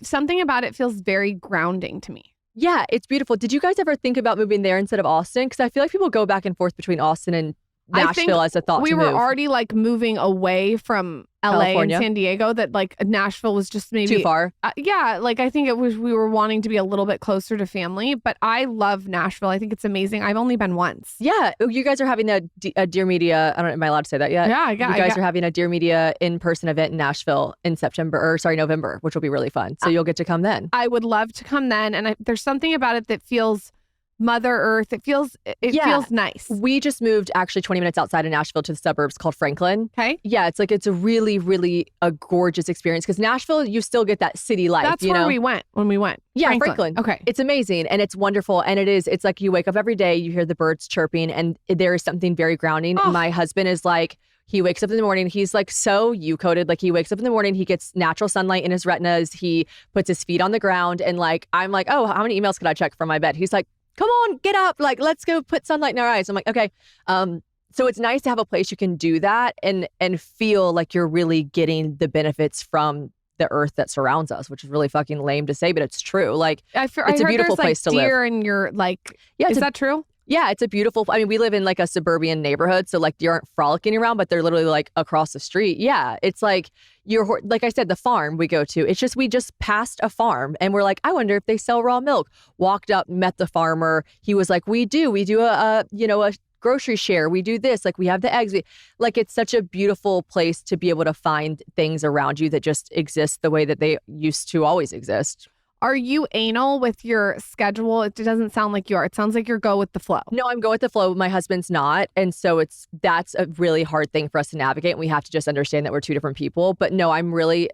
something about it feels very grounding to me. Yeah, it's beautiful. Did you guys ever think about moving there instead of Austin? Because I feel like people go back and forth between Austin and Nashville as a thought we to were move. Already like moving away from LA California. and San Diego, that like Nashville was just maybe too far. Like I think we were wanting to be a little bit closer to family, but I love Nashville. I think it's amazing. I've only been once. Yeah, you guys are having a Dear Media. Am I allowed to say that yet? Yeah, you guys are having a Dear Media in-person event in Nashville in November, which will be really fun. So you'll get to come then. I would love to come then, and there's something about it that feels Mother Earth. It feels nice. We just moved actually 20 minutes outside of Nashville to the suburbs called Franklin. Okay. Yeah, it's a really, really a gorgeous experience because Nashville, you still get that city life. That's where we went when we went. Yeah, Franklin. Okay. It's amazing and it's wonderful. And it's like you wake up every day, you hear the birds chirping, and there is something very grounding. Oh. My husband is like, he wakes up in the morning. He's like so you-coded. Like he wakes up in the morning, he gets natural sunlight in his retinas. He puts his feet on the ground and like, I'm like, oh, how many emails could I check from my bed? He's like, come on, get up. Like, let's go put sunlight in our eyes. I'm like, okay. So it's nice to have a place you can do that and feel like you're really getting the benefits from the earth that surrounds us, which is really fucking lame to say, but it's true. Like, it's a beautiful place to live. Deer and you're like, is that true? Yeah, it's a beautiful, I mean, we live in like a suburban neighborhood. So like deer aren't frolicking around, but they're literally like across the street. Yeah. It's like like I said, the farm we go to, it's just, we just passed a farm and we're like, I wonder if they sell raw milk. Walked up, met the farmer. He was like, we do a grocery share. We do this. Like we have the eggs. Like it's such a beautiful place to be able to find things around you that just exist the way that they used to always exist. Are you anal with your schedule? It doesn't sound like you are. It sounds like you're go with the flow. No, I'm go with the flow. My husband's not. And so that's a really hard thing for us to navigate. And we have to just understand that we're two different people. But no, I'm really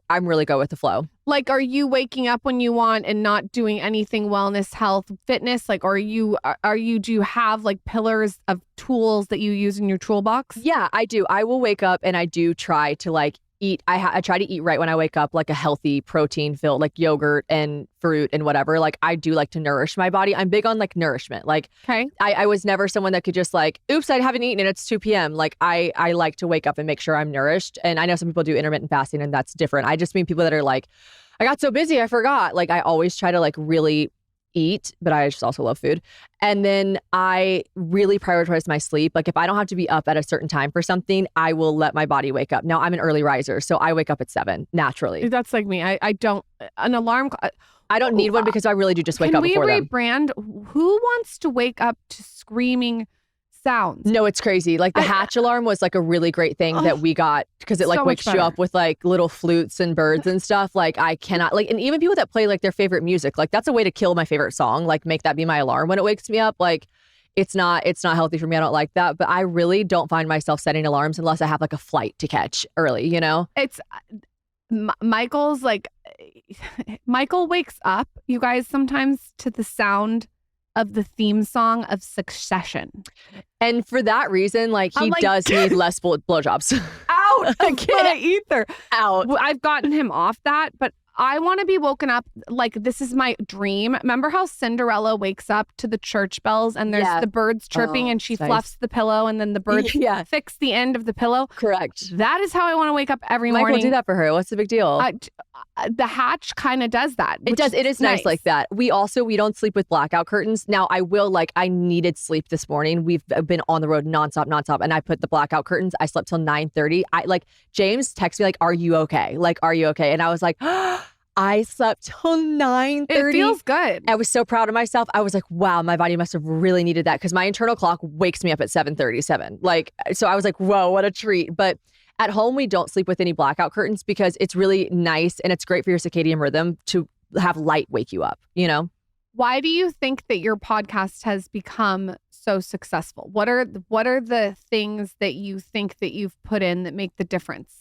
go with the flow. Like, are you waking up when you want and not doing anything wellness, health, fitness? Like, do you have like pillars of tools that you use in your toolbox? Yeah, I do. I will wake up and I do try to like eat. I try to eat right when I wake up, like a healthy protein filled, like yogurt and fruit and whatever. Like I do like to nourish my body. I'm big on like nourishment. Like I was never someone that could just like, oops, I haven't eaten and it's 2 p.m. Like I like to wake up and make sure I'm nourished. And I know some people do intermittent fasting and that's different. I just mean people that are like, I got so busy, I forgot. Like I always try to like really eat, but I just also love food. And then I really prioritize my sleep. Like if I don't have to be up at a certain time for something, I will let my body wake up. Now I'm an early riser, so I wake up at 7 naturally. That's like me. I don't, an alarm. I don't need one because I really do just wake up before them. Can we rebrand? Who wants to wake up to screaming sounds? No, it's crazy. Like the hatch alarm was like a really great thing that we got because it like so wakes you up with like little flutes and birds and stuff. Like I cannot like, and even people that play like their favorite music, like that's a way to kill my favorite song. Like make that be my alarm when it wakes me up. Like it's not healthy for me. I don't like that. But I really don't find myself setting alarms unless I have like a flight to catch early, you know? It's Michael's like, Michael wakes up, you guys, sometimes to the sound of the theme song of Succession. And for that reason, like he does need less blowjobs. Out of my ether. Out. I've gotten him off that, but I want to be woken up like this is my dream. Remember how Cinderella wakes up to the church bells and there's the birds chirping and she fluffs the pillow and then the birds fix the end of the pillow? Correct. That is how I want to wake up every morning. Michael, do that for her. What's the big deal? The hatch kind of does that. It does. It is nice like that. We don't sleep with blackout curtains. Now I needed sleep this morning. We've been on the road nonstop. And I put the blackout curtains. I slept till 9:30. James texted me like, are you okay? Like, are you okay? And I was like, I slept till 9:30. It feels good. I was so proud of myself. I was like, wow, my body must have really needed that because my internal clock wakes me up at 7:37. Like, so I was like, whoa, what a treat. But at home, we don't sleep with any blackout curtains because it's really nice and it's great for your circadian rhythm to have light wake you up, you know? Why do you think that your podcast has become so successful? What are the things that you think that you've put in that make the difference?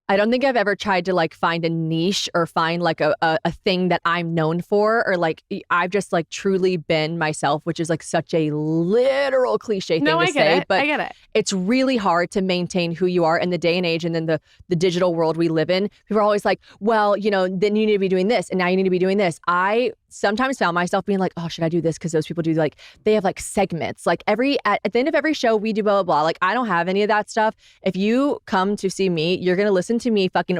I don't think I've ever tried to like find a niche or find like a thing that I'm known for, or like I've just like truly been myself, which is like such a literal cliche thing to say. But I get it. It's really hard to maintain who you are in the day and age and then the digital world we live in. People are always like, well, you know, then you need to be doing this and now you need to be doing this. I sometimes found myself being like, oh, should I do this? Because those people do like, they have like segments. Like at the end of every show, we do blah, blah, blah. Like I don't have any of that stuff. If you come to see me, you're going to listen to me fucking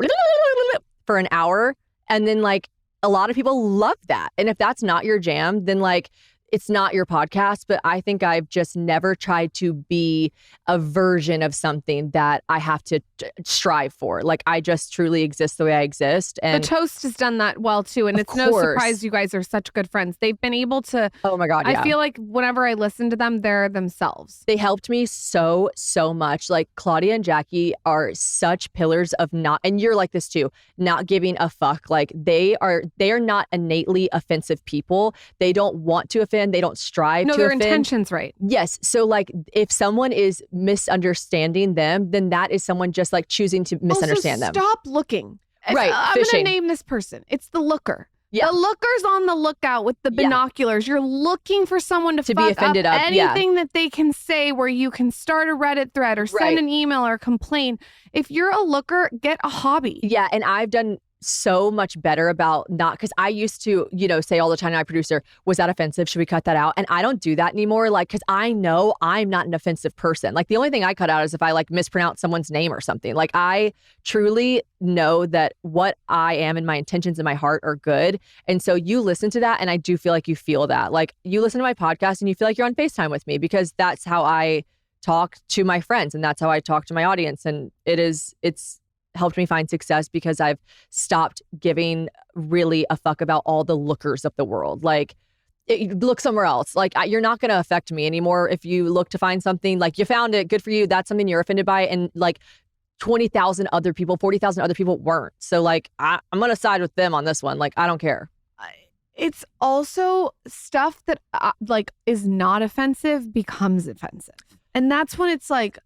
for an hour. And then like a lot of people love that. And if that's not your jam, then like it's not your podcast. But I think I've just never tried to be a version of something that I have to strive for. Like I just truly exist the way I exist. And the Toast has done that well too. And it's no surprise you guys are such good friends. They've been able to, oh my God, yeah. I feel like whenever I listen to them, they're themselves. They helped me so much. Like Claudia and Jackie are such pillars of not, and you're like this too, not giving a fuck. Like they are not innately offensive people. They don't want to offend. They don't strive to offend. No, their intention's right. Yes. So like if someone is misunderstanding them, then that is someone just like choosing to misunderstand them. Stop looking. Right. I'm going to name this person. It's the looker. Yeah. The looker's on the lookout with the binoculars. You're looking for someone to be offended up of anything that they can say where you can start a Reddit thread or send an email or complain. If you're a looker, get a hobby. Yeah. And I've done so much better about not, because I used to, you know, say all the time to my producer, was that offensive? Should we cut that out? And I don't do that anymore. Like, because I know I'm not an offensive person. Like the only thing I cut out is if I like mispronounce someone's name or something. Like I truly know that what I am and my intentions in my heart are good. And so you listen to that and I do feel like you feel that. Like you listen to my podcast and you feel like you're on FaceTime with me because that's how I talk to my friends and that's how I talk to my audience. And it's helped me find success because I've stopped giving really a fuck about all the lookers of the world. Like, look somewhere else. Like, you're not going to affect me anymore if you look to find something. Like, you found it, good for you. That's something you're offended by. And like 20,000 other people, 40,000 other people weren't. So like, I'm going to side with them on this one. Like, I don't care. It's also stuff that like is not offensive becomes offensive. And that's when it's like,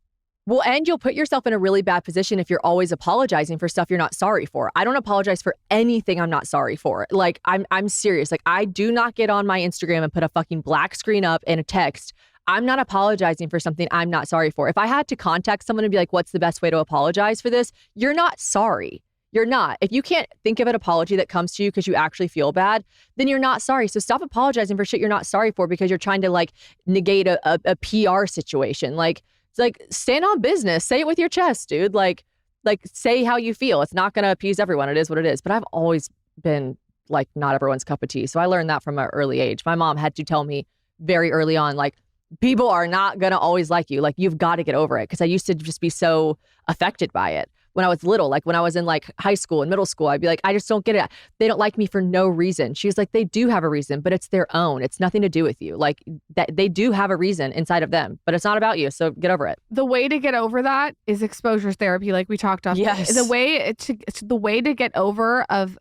well, and you'll put yourself in a really bad position if you're always apologizing for stuff you're not sorry for. I don't apologize for anything I'm not sorry for. Like, I'm serious. Like, I do not get on my Instagram and put a fucking black screen up and a text. I'm not apologizing for something I'm not sorry for. If I had to contact someone and be like, what's the best way to apologize for this? You're not sorry. You're not. If you can't think of an apology that comes to you because you actually feel bad, then you're not sorry. So stop apologizing for shit you're not sorry for because you're trying to like negate a PR situation. Like, it's like, stand on business. Say it with your chest, dude. Like say how you feel. It's not going to appease everyone. It is what it is. But I've always been like not everyone's cup of tea. So I learned that from an early age. My mom had to tell me very early on, like, people are not going to always like you. Like, you've got to get over it. Because I used to just be so affected by it when I was little. Like, when I was in like high school and middle school, I'd be like, I just don't get it. They don't like me for no reason. She was like, they do have a reason, but it's their own. It's nothing to do with you. Like, that they do have a reason inside of them, but it's not about you. So get over it. the way to get over that is exposure therapy, like we talked about. Yes. The way to get over of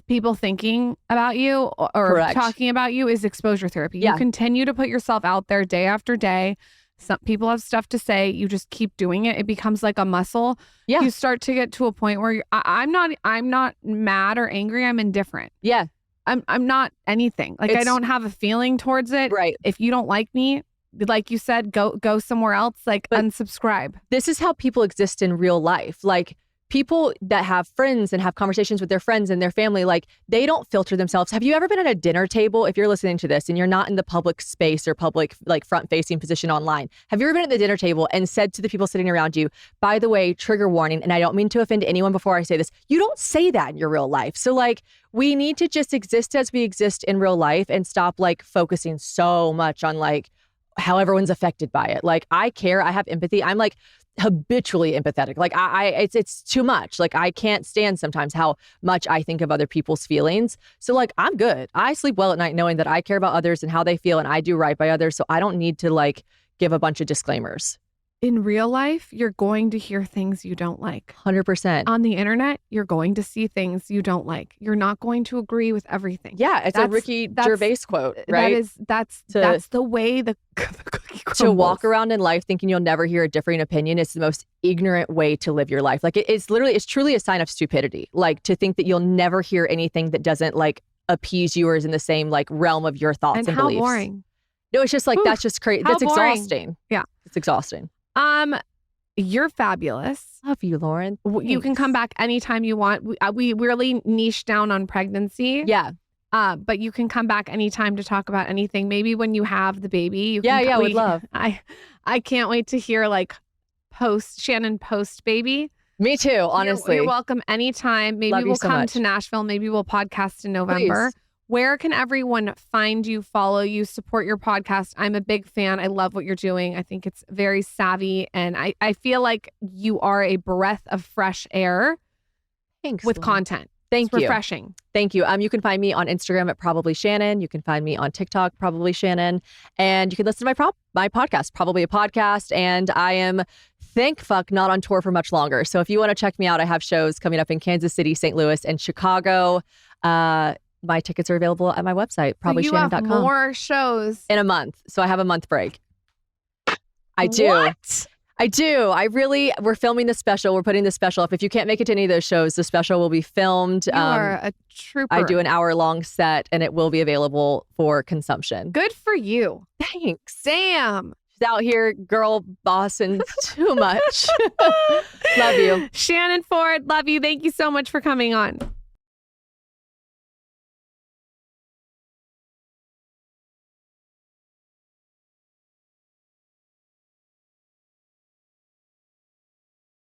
people thinking about you or Correct. talking about you is exposure therapy. Yeah. You continue to put yourself out there day after day. Some people have stuff to say. You just keep doing it. It becomes like a muscle. Yeah. You start to get to a point where I'm not mad or angry. I'm indifferent. Yeah. I'm not anything. Like, I don't have a feeling towards it. Right. If you don't like me, like you said, go somewhere else. Like, But unsubscribe. this is how people exist in real life. Like, people that have friends and have conversations with their friends and their family, like, they don't filter themselves. Have you ever been at a dinner table, if you're listening to this and you're not in the public space or public, like, front-facing position online, have you ever been at the dinner table and said to the people sitting around you, by the way, trigger warning, and I don't mean to offend anyone before I say this, you don't say that in your real life. So, like, we need to just exist as we exist in real life and stop, like, focusing so much on, like, how everyone's affected by it. Like, I care. I have empathy. I'm like habitually empathetic. Like, it's too much. Like, I can't stand sometimes how much I think of other people's feelings. So, like, I'm good. I sleep well at night knowing that I care about others and how they feel and I do right by others. So I don't need to like give a bunch of disclaimers. In real life, you're going to hear things you don't like. 100%. On the internet, you're going to see things you don't like. You're not going to agree with everything. Yeah, it's a Ricky Gervais quote, right? That's the way the cookie crumbles. To walk around in life thinking you'll never hear a differing opinion is the most ignorant way to live your life. Like, it's truly a sign of stupidity. Like, to think that you'll never hear anything that doesn't like appease you or is in the same like realm of your thoughts and how beliefs. Boring. No, it's just like, Oof, that's just crazy. That's boring. exhausting. Yeah. It's exhausting. You're fabulous. Love you, Lauren. You can come back anytime you want. We really niche down on pregnancy. Yeah. But you can come back anytime to talk about anything. Maybe when you have the baby. Would love. I can't wait to hear like Shannon post baby. Me too, honestly. You're welcome anytime. Maybe Love you we'll so come much. to Nashville. Maybe we'll podcast in November. Please. Where can everyone find you, follow you, support your podcast? I'm a big fan. I love what you're doing. I think it's very savvy. And I feel like you are a breath of fresh air. Thanks, with Lauren. content. Thank It's you. refreshing. Thank you. You can find me on Instagram at Probably Shannon. You can find me on TikTok, Probably Shannon. And you can listen to my podcast, Probably a Podcast. And I am, thank fuck, not on tour for much longer. So if you want to check me out, I have shows coming up in Kansas City, St. Louis, and Chicago. My tickets are available at my website, probablyshannon.com. So you have more shows. In a month. So I have a month break. I do. What? I do. We're filming the special. We're putting the special up. If you can't make it to any of those shows, the special will be filmed. You are a trooper. I do an hour-long set, and it will be available for consumption. Good for you. Thanks. Damn. She's out here girl bossing too much. Love you. Shannon Ford, love you. Thank you so much for coming on.